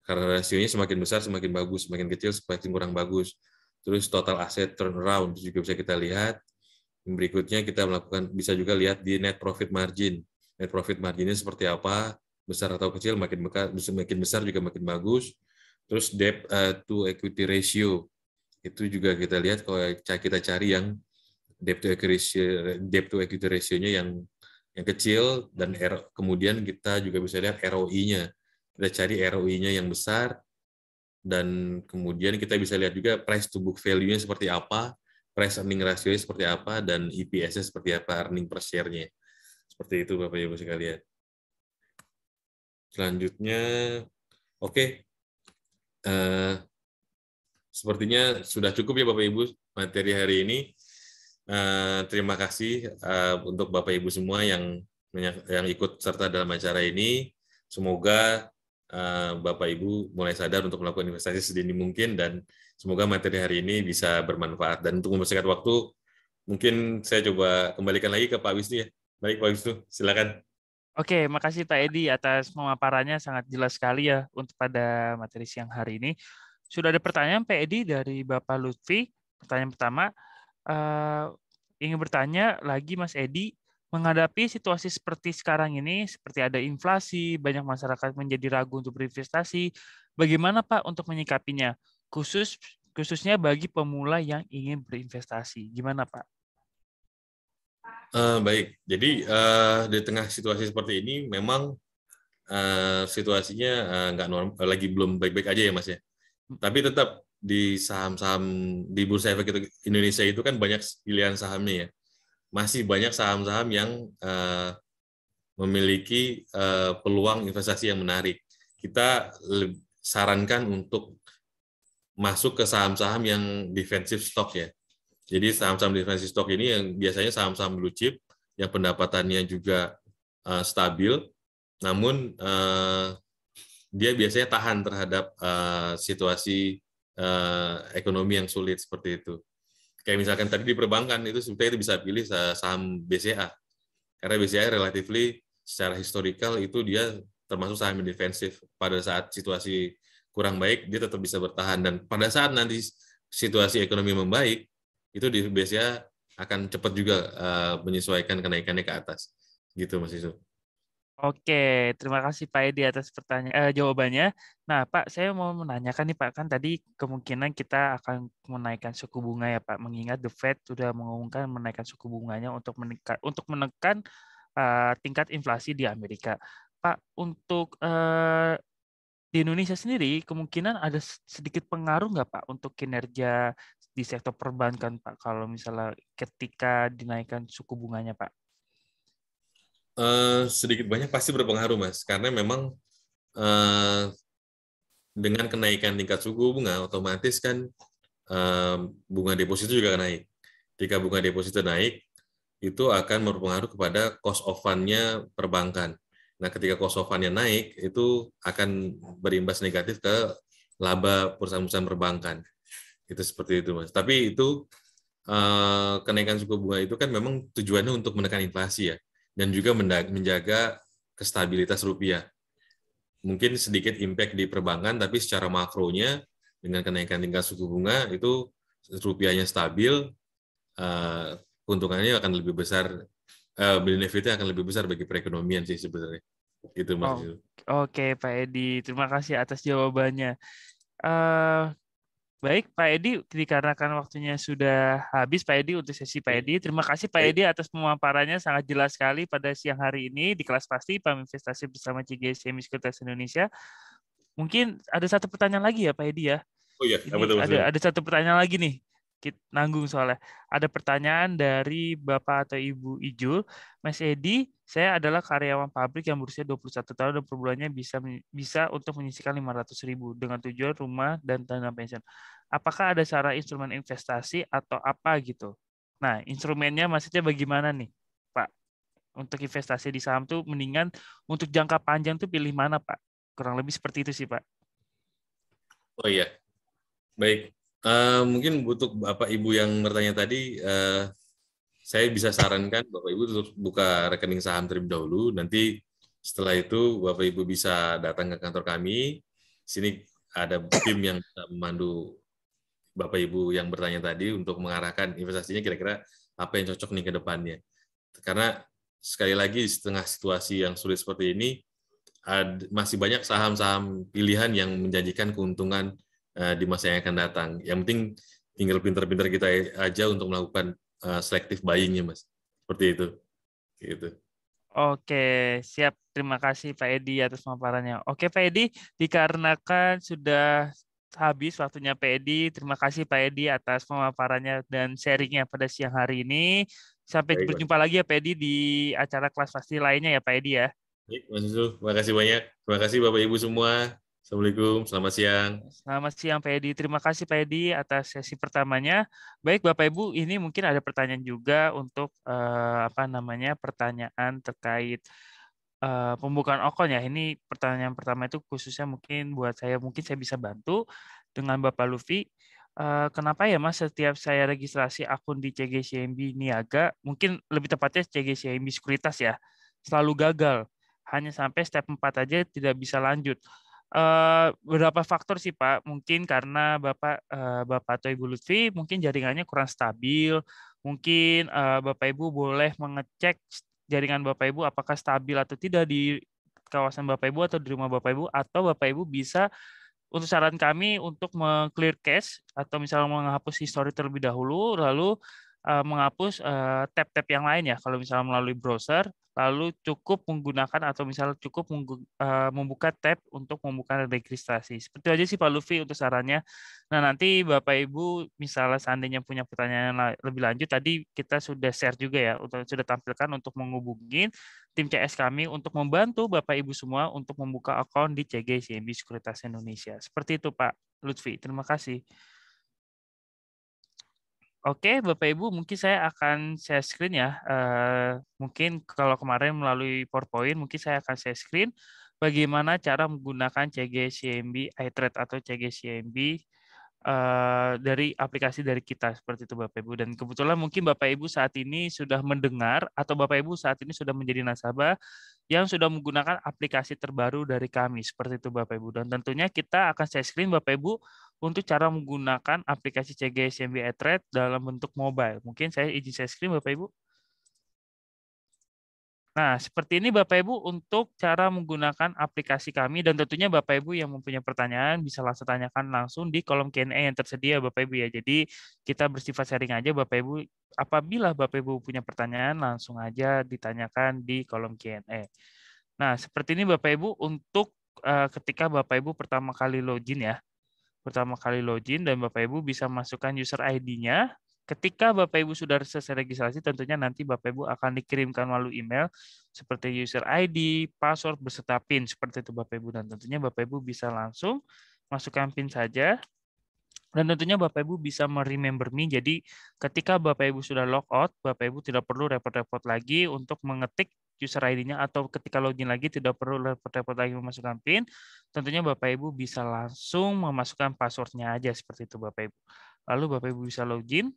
Current ratio-nya semakin besar semakin bagus, semakin kecil semakin kurang bagus. Terus total asset turnaround juga bisa kita lihat. Berikutnya kita bisa juga lihat di net profit margin. Net profit margin-nya seperti apa, besar atau kecil, makin besar juga makin bagus. Terus debt to equity ratio, itu juga kita lihat kalau kita cari yang debt to equity ratio-nya yang kecil, dan kemudian kita juga bisa lihat ROI-nya. Kita cari ROI-nya yang besar, dan kemudian kita bisa lihat juga price to book value-nya seperti apa, price earning ratio-nya seperti apa, dan EPS-nya seperti apa, earning per share-nya. Seperti itu Bapak Ibu sekalian. Selanjutnya, oke. Sepertinya sudah cukup ya Bapak Ibu materi hari ini. Terima kasih untuk Bapak Ibu semua yang ikut serta dalam acara ini. Semoga Bapak Ibu mulai sadar untuk melakukan investasi sedini mungkin, dan semoga materi hari ini bisa bermanfaat. Dan untuk mempersingkat waktu, mungkin saya coba kembalikan lagi ke Pak Wisnu ya. Baik Pak Wisnu, silakan. Oke, makasih Pak Edi atas pemaparannya sangat jelas sekali ya untuk pada materi siang hari ini. Sudah ada pertanyaan Pak Edi dari Bapak Lutfi. Pertanyaan pertama, eh, ingin bertanya lagi Mas Edi, menghadapi situasi seperti sekarang ini, seperti ada inflasi, banyak masyarakat menjadi ragu untuk berinvestasi, bagaimana Pak untuk menyikapinya? Khususnya bagi pemula yang ingin berinvestasi. Gimana Pak? Baik, jadi di tengah situasi seperti ini, memang situasinya nggak normal, lagi belum baik-baik aja ya Mas ya. Tapi tetap di saham-saham di Bursa Efek Indonesia itu kan banyak pilihan sahamnya ya. Masih banyak saham-saham yang memiliki peluang investasi yang menarik. Kita sarankan untuk masuk ke saham-saham yang defensive stock ya. Jadi saham-saham defensive stock ini yang biasanya saham-saham blue chip yang pendapatannya juga stabil, namun dia biasanya tahan terhadap situasi ekonomi yang sulit seperti itu. Kayak misalkan tadi di perbankan itu sebetulnya itu bisa pilih saham BCA, karena BCA relatively secara historikal itu dia termasuk saham yang defensif. Pada saat situasi kurang baik, dia tetap bisa bertahan. Dan pada saat nanti situasi ekonomi membaik, itu di BCA akan cepat juga menyesuaikan kenaikannya ke atas. Gitu Mas Yusuf. Oke, terima kasih Pak Edi atas jawabannya. Nah, Pak, saya mau menanyakan nih Pak, kan tadi kemungkinan kita akan menaikkan suku bunga ya Pak, mengingat The Fed sudah mengumumkan menaikkan suku bunganya untuk menekan tingkat inflasi di Amerika. Pak, untuk di Indonesia sendiri kemungkinan ada sedikit pengaruh nggak Pak untuk kinerja di sektor perbankan Pak, kalau misalnya ketika dinaikkan suku bunganya Pak? Sedikit banyak pasti berpengaruh Mas, karena memang dengan kenaikan tingkat suku bunga otomatis kan bunga deposito juga naik. Jika bunga deposito naik, itu akan berpengaruh kepada cost of fund-nya perbankan. Nah, ketika cost of fund-nya naik, itu akan berimbas negatif ke laba perusahaan-perusahaan perbankan. Itu seperti itu, Mas. Tapi itu kenaikan suku bunga itu kan memang tujuannya untuk menekan inflasi ya, dan juga menjaga kestabilitas rupiah. Mungkin sedikit impact di perbankan, tapi secara makronya dengan kenaikan tingkat suku bunga itu rupiahnya stabil, keuntungannya akan lebih besar, benefitnya akan lebih besar bagi perekonomian sih sebenarnya. Itu Mas Oh, Yusuf. oke Pak Edi, terima kasih atas jawabannya. Eh, Baik Pak Edi, dikarenakan waktunya sudah habis Pak Edi untuk sesi Pak Edi. Terima kasih Pak Baik. Edi atas pemaparannya sangat jelas sekali pada siang hari ini di kelas pasti Paham Investasi bersama CGS Sekuritas Indonesia. Mungkin ada satu pertanyaan lagi ya Pak Edi ya. Oh iya, apa Ini tuh Mas Yusuf? ada satu pertanyaan lagi nih. Kita nanggung soalnya. Ada pertanyaan dari Bapak atau Ibu Ijul. Mas Edi, saya adalah karyawan pabrik yang berusia 21 tahun dan per bulannya bisa untuk menyisihkan 500.000 dengan tujuan rumah dan dana pensiun. Apakah ada saran instrumen investasi atau apa gitu? Nah, instrumennya maksudnya bagaimana nih, Pak? Untuk investasi di saham tuh mendingan untuk jangka panjang tuh pilih mana, Pak? Kurang lebih seperti itu sih, Pak. Oh iya, baik. Mungkin untuk Bapak Ibu yang bertanya tadi, saya bisa sarankan Bapak Ibu untuk buka rekening saham terlebih dahulu. Nanti setelah itu Bapak Ibu bisa datang ke kantor kami. Sini ada tim yang bisa memandu Bapak Ibu yang bertanya tadi untuk mengarahkan investasinya kira-kira apa yang cocok nih ke depannya. Karena sekali lagi di tengah situasi yang sulit seperti ini, masih banyak saham-saham pilihan yang menjanjikan keuntungan di masa yang akan datang. Yang penting tinggal pintar-pintar kita aja untuk melakukan selective buying-nya, Mas. Seperti itu. Gitu. Oke, siap. Terima kasih Pak Edi atas pemaparannya. Oke Pak Edi, dikarenakan sudah habis waktunya Pak Edi, terima kasih Pak Edi atas pemaparannya dan sharingnya pada siang hari ini. Sampai Baik, Mas. berjumpa lagi ya Pak Edi di acara kelas pasti lainnya ya Pak Edi ya. Baik, Mas Yusuf. Terima kasih banyak. Terima kasih Bapak Ibu semua. Assalamualaikum. Selamat siang. Selamat siang Pak Edi. Terima kasih Pak Edi atas sesi pertamanya. Baik Bapak Ibu, ini mungkin ada pertanyaan juga untuk pertanyaan terkait pembukaan akun ya. Ini pertanyaan pertama itu khususnya mungkin buat saya, mungkin saya bisa bantu dengan Bapak Lutfi. Kenapa ya Mas setiap saya registrasi akun di CGCMB Niaga, mungkin lebih tepatnya CGCMB Sekuritas ya, selalu gagal. Hanya sampai step 4 aja tidak bisa lanjut. Beberapa faktor sih Pak, mungkin karena Bapak atau Ibu Lutfi mungkin jaringannya kurang stabil, mungkin Bapak Ibu boleh mengecek jaringan Bapak Ibu apakah stabil atau tidak di kawasan Bapak Ibu atau di rumah Bapak Ibu, atau Bapak Ibu bisa, untuk saran kami untuk clear cache atau misalnya menghapus histori terlebih dahulu, lalu menghapus tab-tab yang lain ya. Kalau misalnya melalui browser, lalu cukup menggunakan atau misalnya cukup membuka tab untuk membuka registrasi. Seperti aja sih Pak Lutfi untuk sarannya. Nah nanti Bapak Ibu misalnya seandainya punya pertanyaan lebih lanjut, tadi kita sudah share juga ya, sudah tampilkan untuk menghubungi tim CS kami untuk membantu Bapak Ibu semua untuk membuka akun di CGCMB Sekuritas Indonesia. Seperti itu Pak Lutfi. Terima kasih. Oke, Bapak Ibu, mungkin saya akan share screen ya. Mungkin kalau kemarin melalui PowerPoint, mungkin saya akan share screen bagaimana cara menggunakan CGCMB iTrade atau CGCMB dari aplikasi dari kita, seperti itu Bapak Ibu. Dan kebetulan mungkin Bapak Ibu saat ini sudah mendengar atau Bapak Ibu saat ini sudah menjadi nasabah yang sudah menggunakan aplikasi terbaru dari kami, seperti itu Bapak Ibu. Dan tentunya kita akan share screen Bapak Ibu untuk cara menggunakan aplikasi CGCMB iTrade dalam bentuk mobile. Mungkin saya izin share screen Bapak Ibu. Nah, seperti ini Bapak Ibu untuk cara menggunakan aplikasi kami, dan tentunya Bapak Ibu yang mempunyai pertanyaan bisa langsung tanyakan langsung di kolom Q&A yang tersedia Bapak Ibu ya. Jadi kita bersifat sharing aja Bapak Ibu. Apabila Bapak Ibu punya pertanyaan langsung aja ditanyakan di kolom Q&A. Nah, seperti ini Bapak Ibu untuk ketika Bapak Ibu pertama kali login ya. Pertama kali login dan Bapak Ibu bisa masukkan user ID-nya. Ketika Bapak Ibu sudah selesai registrasi, tentunya nanti Bapak Ibu akan dikirimkan melalui email seperti user ID, password, beserta PIN. Seperti itu Bapak Ibu. Dan tentunya Bapak Ibu bisa langsung masukkan PIN saja. Dan tentunya Bapak Ibu bisa meremember me. Jadi ketika Bapak Ibu sudah log out, Bapak Ibu tidak perlu repot-repot lagi untuk mengetik user ID-nya, atau ketika login lagi tidak perlu repot-repot lagi memasukkan PIN. Tentunya Bapak Ibu bisa langsung memasukkan password-nya aja, seperti itu Bapak Ibu. Lalu Bapak Ibu bisa login.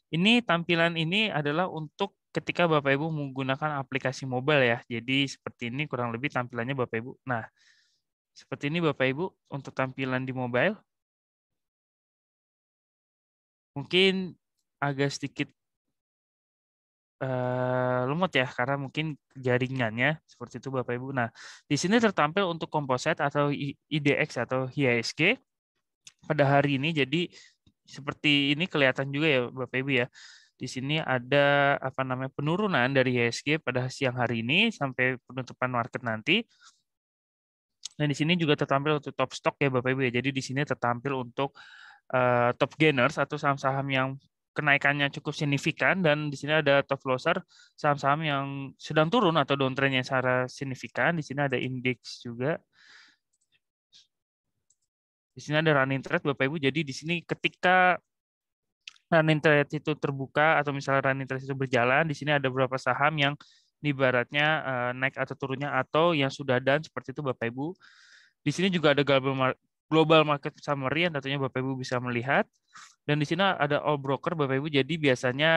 Ini tampilan ini adalah untuk ketika Bapak Ibu menggunakan aplikasi mobile ya. Jadi seperti ini kurang lebih tampilannya Bapak Ibu. Nah, seperti ini Bapak Ibu untuk tampilan di mobile. Mungkin agak sedikit lemot ya, karena mungkin jaringannya seperti itu Bapak Ibu. Nah, di sini tertampil untuk komposit atau IDX atau IHSG pada hari ini. Jadi seperti ini kelihatan juga ya Bapak Ibu ya. Di sini ada penurunan dari IHSG pada siang hari ini sampai penutupan market nanti. Dan di sini juga tertampil untuk top stock ya Bapak Ibu ya. Jadi di sini tertampil untuk top gainers atau saham-saham yang kenaikannya cukup signifikan, dan di sini ada top loser, saham-saham yang sedang turun atau downtrendnya secara signifikan. Di sini ada indeks juga. Di sini ada running trade Bapak Ibu. Jadi di sini ketika running trade itu terbuka atau misalnya running trade itu berjalan, di sini ada beberapa saham yang ibaratnya naik atau turunnya atau yang sudah done, seperti itu Bapak Ibu. Di sini juga ada global market summary yang tentunya Bapak Ibu bisa melihat. Dan di sini ada all broker Bapak Ibu. Jadi biasanya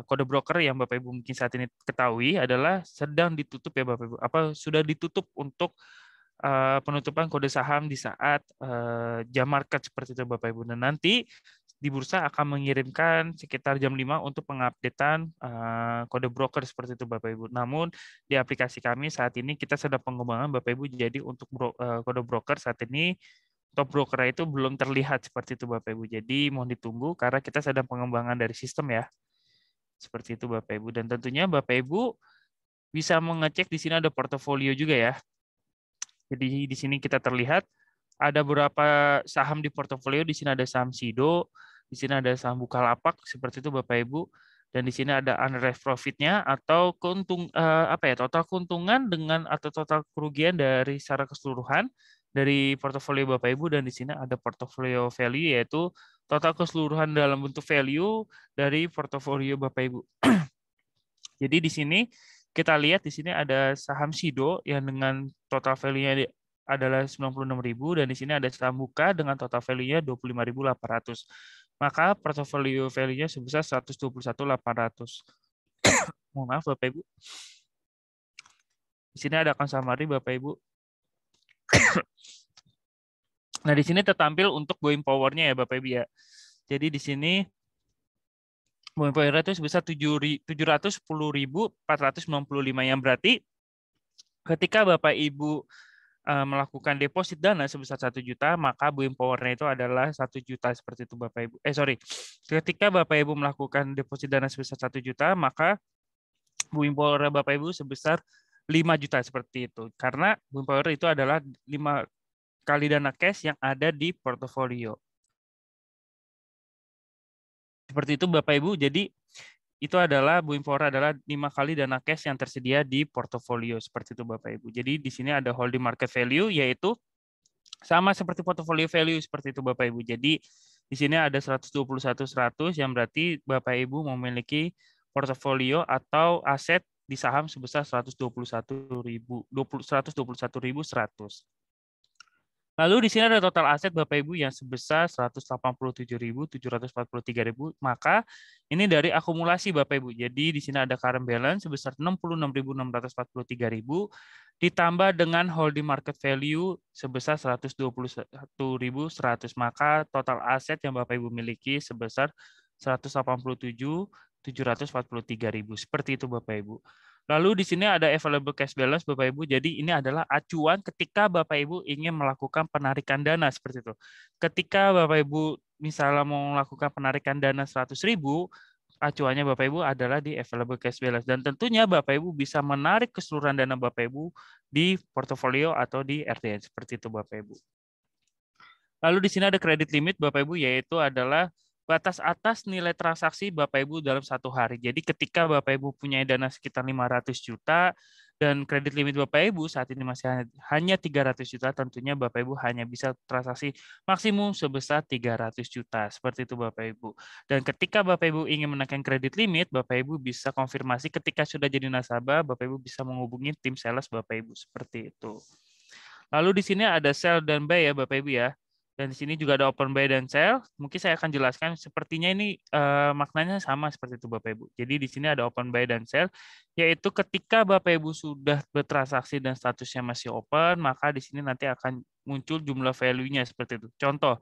kode broker yang Bapak Ibu mungkin saat ini ketahui adalah sedang ditutup ya Bapak Ibu. Sudah ditutup untuk penutupan kode saham di saat jam market, seperti itu Bapak Ibu. Dan nanti di bursa akan mengirimkan sekitar jam 5 untuk pengupdatean kode broker, seperti itu Bapak Ibu. Namun di aplikasi kami saat ini kita sedang pengembangan Bapak Ibu. Jadi untuk kode broker saat ini top broker itu belum terlihat, seperti itu Bapak Ibu. Jadi mohon ditunggu karena kita sedang pengembangan dari sistem ya. Seperti itu Bapak Ibu. Dan tentunya Bapak Ibu bisa mengecek di sini ada portofolio juga ya. Jadi di sini kita terlihat ada beberapa saham di portofolio. Di sini ada saham Sido, di sini ada saham Bukalapak, seperti itu Bapak Ibu. Dan di sini ada unrealized profit-nya atau total keuntungan dengan atau total kerugian dari secara keseluruhan dari portofolio Bapak Ibu. Dan di sini ada portofolio value, yaitu total keseluruhan dalam bentuk value dari portofolio Bapak Ibu. Jadi di sini kita lihat di sini ada saham Sido yang dengan total value-nya adalah 96.000 dan di sini ada saham Buka dengan total value-nya 25.800. Maka portofolio value-nya sebesar 121.800. Mohon maaf Bapak Ibu. Di sini ada account summary Bapak Ibu. Nah, di sini tertampil untuk buying power-nya ya Bapak Ibu ya. Jadi di sini buying power itu sebesar 710.495 yang berarti ketika Bapak Ibu melakukan deposit dana sebesar 1 juta, maka buying power-nya itu adalah 1 juta seperti itu Bapak Ibu. Ketika Bapak Ibu melakukan deposit dana sebesar 1 juta, maka buying power Bapak Ibu sebesar 5 juta seperti itu. Karena buying power itu adalah 5 kali dana cash yang ada di portofolio. Seperti itu Bapak Ibu. Jadi itu adalah buying power adalah 5 kali dana cash yang tersedia di portofolio seperti itu Bapak Ibu. Jadi di sini ada holding market value yaitu sama seperti portofolio value seperti itu Bapak Ibu. Jadi di sini ada 121.100 yang berarti Bapak Ibu memiliki portofolio atau aset di saham sebesar 121.100. Lalu di sini ada total aset Bapak Ibu yang sebesar 187.743.000. Maka ini dari akumulasi Bapak Ibu. Jadi di sini ada current balance sebesar 66.643.000 ditambah dengan holding market value sebesar 121.100. Maka total aset yang Bapak Ibu miliki sebesar 187.743.000. Seperti itu Bapak Ibu. Lalu di sini ada available cash balance Bapak Ibu. Jadi ini adalah acuan ketika Bapak Ibu ingin melakukan penarikan dana seperti itu. Ketika Bapak Ibu misalnya mau melakukan penarikan dana 100.000, acuannya Bapak Ibu adalah di available cash balance. Dan tentunya Bapak Ibu bisa menarik keseluruhan dana Bapak Ibu di portofolio atau di RDN seperti itu Bapak Ibu. Lalu di sini ada kredit limit Bapak Ibu yaitu adalah batas atas nilai transaksi Bapak Ibu dalam satu hari. Jadi ketika Bapak Ibu punya dana sekitar 500 juta dan kredit limit Bapak Ibu saat ini masih hanya 300 juta, tentunya Bapak Ibu hanya bisa transaksi maksimum sebesar 300 juta. Seperti itu Bapak Ibu. Dan ketika Bapak Ibu ingin menaikkan kredit limit, Bapak Ibu bisa konfirmasi ketika sudah jadi nasabah, Bapak Ibu bisa menghubungi tim sales Bapak Ibu. Seperti itu. Lalu di sini ada sell dan buy ya Bapak Ibu ya. Dan di sini juga ada open buy dan sell. Mungkin saya akan jelaskan sepertinya ini maknanya sama seperti itu Bapak Ibu. Jadi di sini ada open buy dan sell, yaitu ketika Bapak Ibu sudah bertransaksi dan statusnya masih open, maka di sini nanti akan muncul jumlah value-nya seperti itu. Contoh,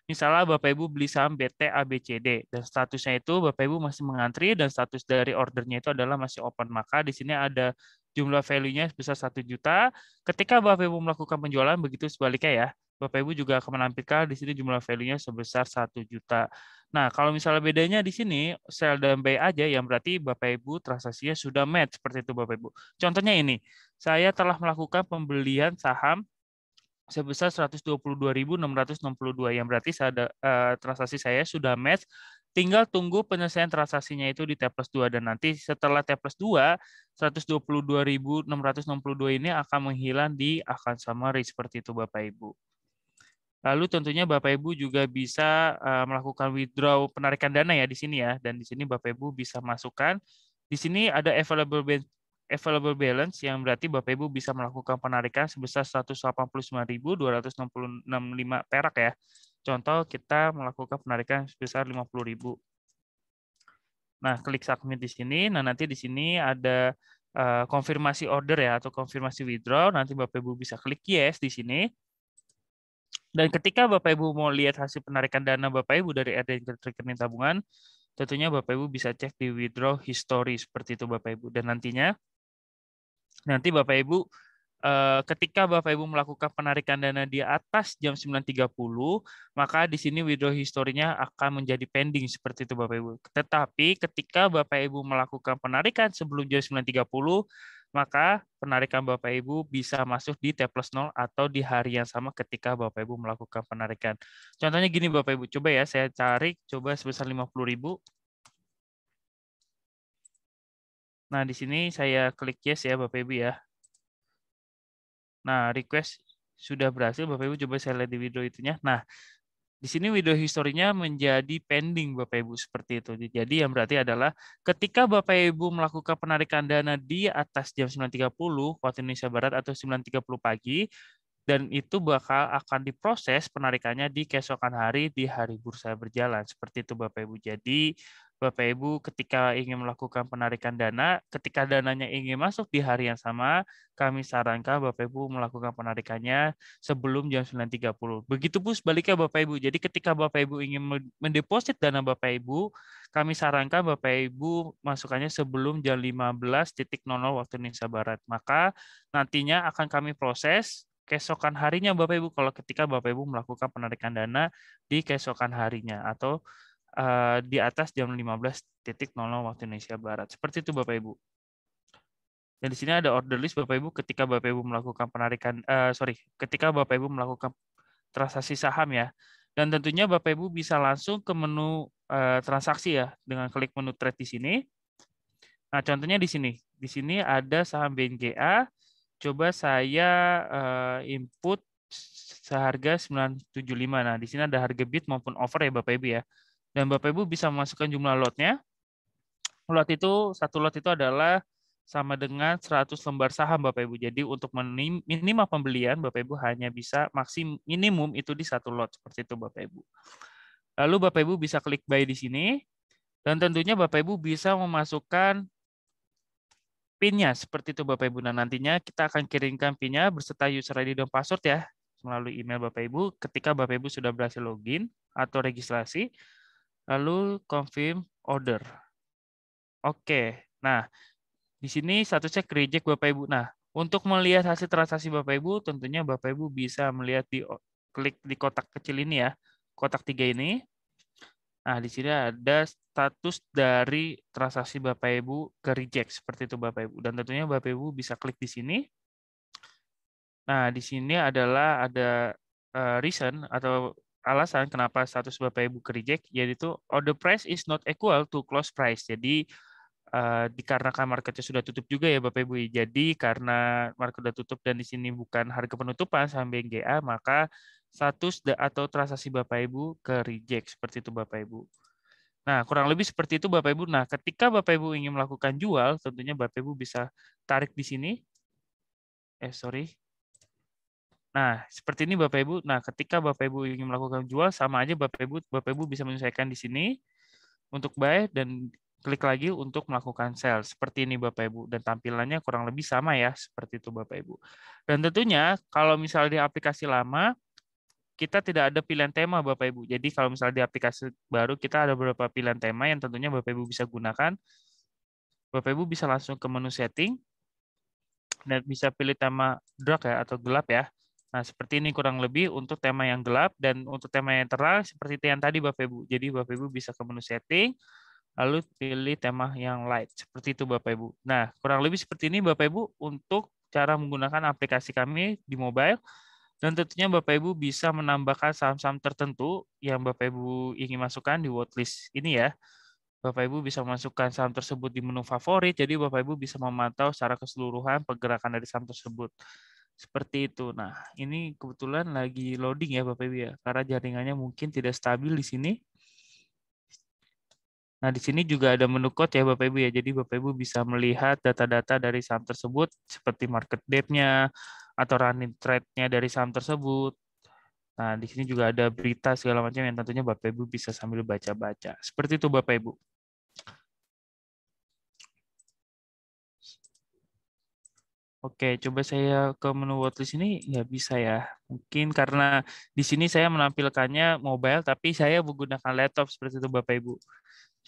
misalnya Bapak Ibu beli saham BT ABCD dan statusnya itu Bapak Ibu masih mengantri dan status dari ordernya itu adalah masih open, maka di sini ada jumlah value-nya sebesar 1 juta. Ketika Bapak Ibu melakukan penjualan, begitu sebaliknya ya. Bapak Ibu juga akan menampilkan di sini jumlah value-nya sebesar 1 juta. Nah, kalau misalnya bedanya di sini sell dan buy aja yang berarti Bapak Ibu transaksinya sudah match seperti itu Bapak Ibu. Contohnya ini, saya telah melakukan pembelian saham sebesar 122.662 yang berarti transaksi saya sudah match. Tinggal tunggu penyelesaian transaksinya itu di T+2 dan nanti setelah T+2 122.662 ini akan menghilang di account summary seperti itu Bapak Ibu. Lalu tentunya Bapak Ibu juga bisa melakukan withdraw penarikan dana ya di sini ya, dan di sini Bapak Ibu bisa masukkan. Di sini ada available balance yang berarti Bapak Ibu bisa melakukan penarikan sebesar 189.265 perak ya. Contoh kita melakukan penarikan sebesar 50.000. Nah, klik submit di sini. Nah, nanti di sini ada konfirmasi order ya atau konfirmasi withdraw. Nanti Bapak Ibu bisa klik yes di sini. Dan ketika Bapak Ibu mau lihat hasil penarikan dana Bapak Ibu dari rekening tabungan, tentunya Bapak Ibu bisa cek di withdraw history seperti itu Bapak Ibu. Dan nanti Bapak Ibu ketika Bapak Ibu melakukan penarikan dana di atas jam 9.30, maka di sini withdraw history-nya akan menjadi pending seperti itu Bapak Ibu. Tetapi ketika Bapak Ibu melakukan penarikan sebelum jam 9.30, maka penarikan Bapak Ibu bisa masuk di T+0 atau di hari yang sama ketika Bapak Ibu melakukan penarikan. Contohnya gini Bapak Ibu, coba ya saya cari coba sebesar 50.000. Nah, di sini saya klik yes ya Bapak Ibu ya. Nah, request sudah berhasil Bapak Ibu, coba saya lihat di video itunya. Nah, di Di sini window historinya menjadi pending Bapak Ibu seperti itu. Jadi yang berarti adalah ketika Bapak Ibu melakukan penarikan dana di atas jam 9.30 waktu Indonesia Barat atau 9.30 pagi, dan itu akan diproses penarikannya di keesokan hari di hari bursa berjalan. Seperti itu Bapak Ibu. Jadi Bapak Ibu ketika ingin melakukan penarikan dana, ketika dananya ingin masuk di hari yang sama, kami sarankan Bapak Ibu melakukan penarikannya sebelum jam 9.30. Begitupun sebaliknya Bapak Ibu. Jadi ketika Bapak Ibu ingin mendeposit dana Bapak Ibu, kami sarankan Bapak Ibu masukkannya sebelum jam 15.00 waktu Indonesia Barat. Maka nantinya akan kami proses keesokan harinya Bapak Ibu kalau ketika Bapak Ibu melakukan penarikan dana di keesokan harinya atau di atas jam 15.00 waktu Indonesia Barat. Seperti itu Bapak Ibu. Dan di sini ada order list Bapak Ibu ketika Bapak Ibu melakukan penarikan ketika Bapak Ibu melakukan transaksi saham ya. Dan tentunya Bapak Ibu bisa langsung ke menu transaksi ya dengan klik menu trade di sini. Nah, contohnya di sini. Di sini ada saham BNGA. Coba saya input seharga 975. Nah, di sini ada harga bid maupun offer ya Bapak Ibu ya. Dan Bapak Ibu bisa memasukkan jumlah lotnya. Lot itu, satu lot itu adalah sama dengan 100 lembar saham Bapak Ibu. Jadi untuk minimal pembelian Bapak Ibu hanya bisa minimum itu di satu lot. Seperti itu Bapak Ibu. Lalu Bapak Ibu bisa klik buy di sini. Dan tentunya Bapak Ibu bisa memasukkan PIN-nya. Seperti itu Bapak Ibu. Nah nantinya kita akan kirimkan PIN-nya berserta user ID dan password ya. Melalui email Bapak Ibu ketika Bapak Ibu sudah berhasil login atau registrasi. Lalu confirm order. Oke, nah di sini statusnya reject Bapak Ibu. Nah, untuk melihat hasil transaksi Bapak Ibu, tentunya Bapak Ibu bisa melihat klik di kotak kecil ini ya, kotak 3 ini. Nah, di sini ada status dari transaksi Bapak Ibu ke reject, seperti itu Bapak Ibu. Dan tentunya Bapak Ibu bisa klik di sini. Nah, di sini adalah ada reason atau alasan kenapa status Bapak Ibu ke reject, yaitu order price is not equal to close price. Jadi dikarenakan marketnya sudah tutup juga ya Bapak Ibu. Jadi karena market sudah tutup dan di sini bukan harga penutupan saham BNGA, maka status atau transaksi Bapak Ibu ke reject seperti itu Bapak Ibu. Nah, kurang lebih seperti itu Bapak Ibu. Nah, ketika Bapak Ibu ingin melakukan jual, tentunya Bapak Ibu bisa tarik di sini. Nah, seperti ini Bapak Ibu. Nah, ketika Bapak Ibu ingin melakukan jual, sama aja Bapak Ibu bisa menyesuaikan di sini untuk buy dan klik lagi untuk melakukan sell. Seperti ini Bapak Ibu. Dan tampilannya kurang lebih sama ya, seperti itu Bapak Ibu. Dan tentunya kalau misalnya di aplikasi lama, kita tidak ada pilihan tema Bapak Ibu. Jadi kalau misalnya di aplikasi baru, kita ada beberapa pilihan tema yang tentunya Bapak Ibu bisa gunakan. Bapak Ibu bisa langsung ke menu setting, dan bisa pilih tema dark ya, atau gelap ya. Nah, seperti ini kurang lebih untuk tema yang gelap, dan untuk tema yang terang seperti yang tadi Bapak Ibu. Jadi Bapak Ibu bisa ke menu setting, lalu pilih tema yang light. Seperti itu Bapak Ibu. Nah, kurang lebih seperti ini Bapak Ibu untuk cara menggunakan aplikasi kami di mobile. Dan tentunya Bapak Ibu bisa menambahkan saham-saham tertentu yang Bapak Ibu ingin masukkan di watchlist ini ya. Bapak Ibu bisa memasukkan saham tersebut di menu favorit, jadi Bapak Ibu bisa memantau secara keseluruhan pergerakan dari saham tersebut. Seperti itu. Nah, ini kebetulan lagi loading ya Bapak Ibu ya, karena jaringannya mungkin tidak stabil di sini. Nah, di sini juga ada menu code ya Bapak Ibu ya, jadi Bapak Ibu bisa melihat data-data dari saham tersebut, seperti market depth-nya, atau running trade-nya dari saham tersebut. Nah, di sini juga ada berita segala macam yang tentunya Bapak Ibu bisa sambil baca-baca. Seperti itu Bapak Ibu. Oke, coba saya ke menu watchlist ini nggak bisa ya. Mungkin karena di sini saya menampilkannya mobile, tapi saya menggunakan laptop seperti itu Bapak Ibu.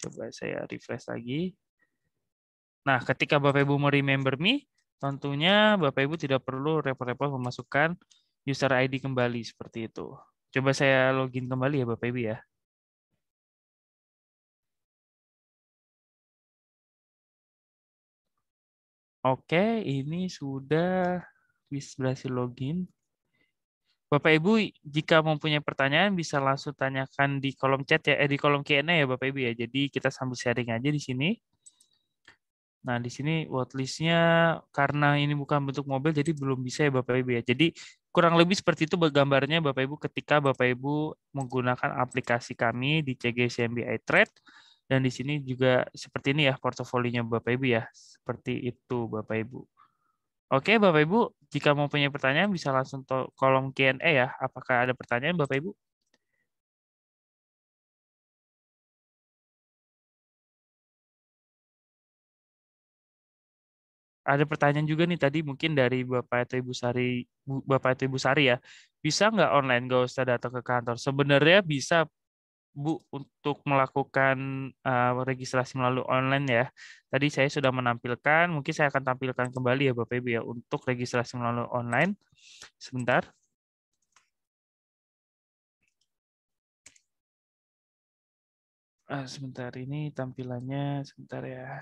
Coba saya refresh lagi. Nah, ketika Bapak Ibu mau remember me, tentunya Bapak Ibu tidak perlu repot-repot memasukkan user ID kembali seperti itu. Coba saya login kembali ya Bapak Ibu ya. Oke, ini sudah berhasil login. Bapak Ibu, jika mempunyai pertanyaan bisa langsung tanyakan di kolom chat ya, di kolom Q&A ya Bapak Ibu ya. Jadi kita sambil sharing aja di sini. Nah, di sini watchlist-nya karena ini bukan bentuk mobil jadi belum bisa ya Bapak Ibu ya. Jadi kurang lebih seperti itu gambarnya Bapak Ibu ketika Bapak Ibu menggunakan aplikasi kami di CGSMB iTrade, dan di sini juga seperti ini ya portofolinya Bapak Ibu ya. Seperti itu Bapak Ibu. Oke Bapak Ibu, jika mau punya pertanyaan bisa langsung kolom Q&A ya. Apakah ada pertanyaan Bapak Ibu? Ada pertanyaan juga nih tadi mungkin dari Bapak atau Ibu Sari, Bapak atau Ibu Sari ya. Bisa nggak online, nggak usah datang ke kantor? Sebenarnya bisa Bu untuk melakukan registrasi melalui online ya. Tadi saya sudah menampilkan, mungkin saya akan tampilkan kembali ya Bapak Ibu ya untuk registrasi melalui online. Sebentar. Sebentar ini tampilannya sebentar ya.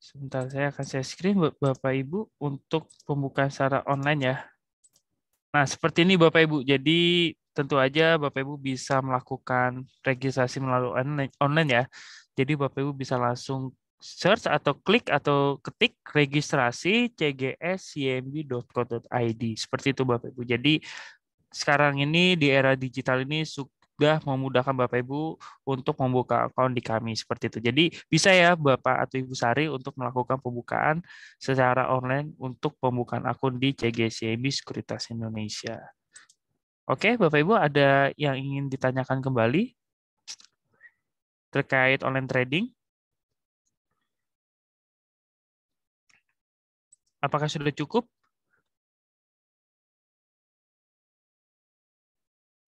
Sebentar, saya akan share screen Bapak Ibu untuk pembukaan secara online ya. Nah, seperti ini Bapak Ibu. Jadi tentu aja Bapak Ibu bisa melakukan registrasi melalui online ya. Jadi Bapak Ibu bisa langsung search atau klik atau ketik registrasi cgscmb.co.id. Seperti itu Bapak Ibu. Jadi sekarang ini di era digital ini sudah memudahkan Bapak Ibu untuk membuka akun di kami seperti itu. Jadi bisa ya Bapak atau Ibu Sari untuk melakukan pembukaan secara online untuk pembukaan akun di CGSCMB Sekuritas Indonesia. Oke, Bapak Ibu ada yang ingin ditanyakan kembali terkait online trading? Apakah sudah cukup?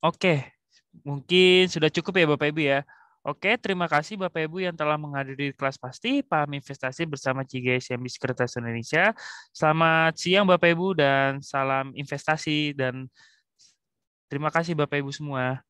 Oke, mungkin sudah cukup ya Bapak Ibu ya. Oke, terima kasih Bapak Ibu yang telah menghadiri kelas pasti paham investasi bersama CGSMB Sekuritas Indonesia. Selamat siang Bapak Ibu dan salam investasi dan terima kasih Bapak Ibu semua.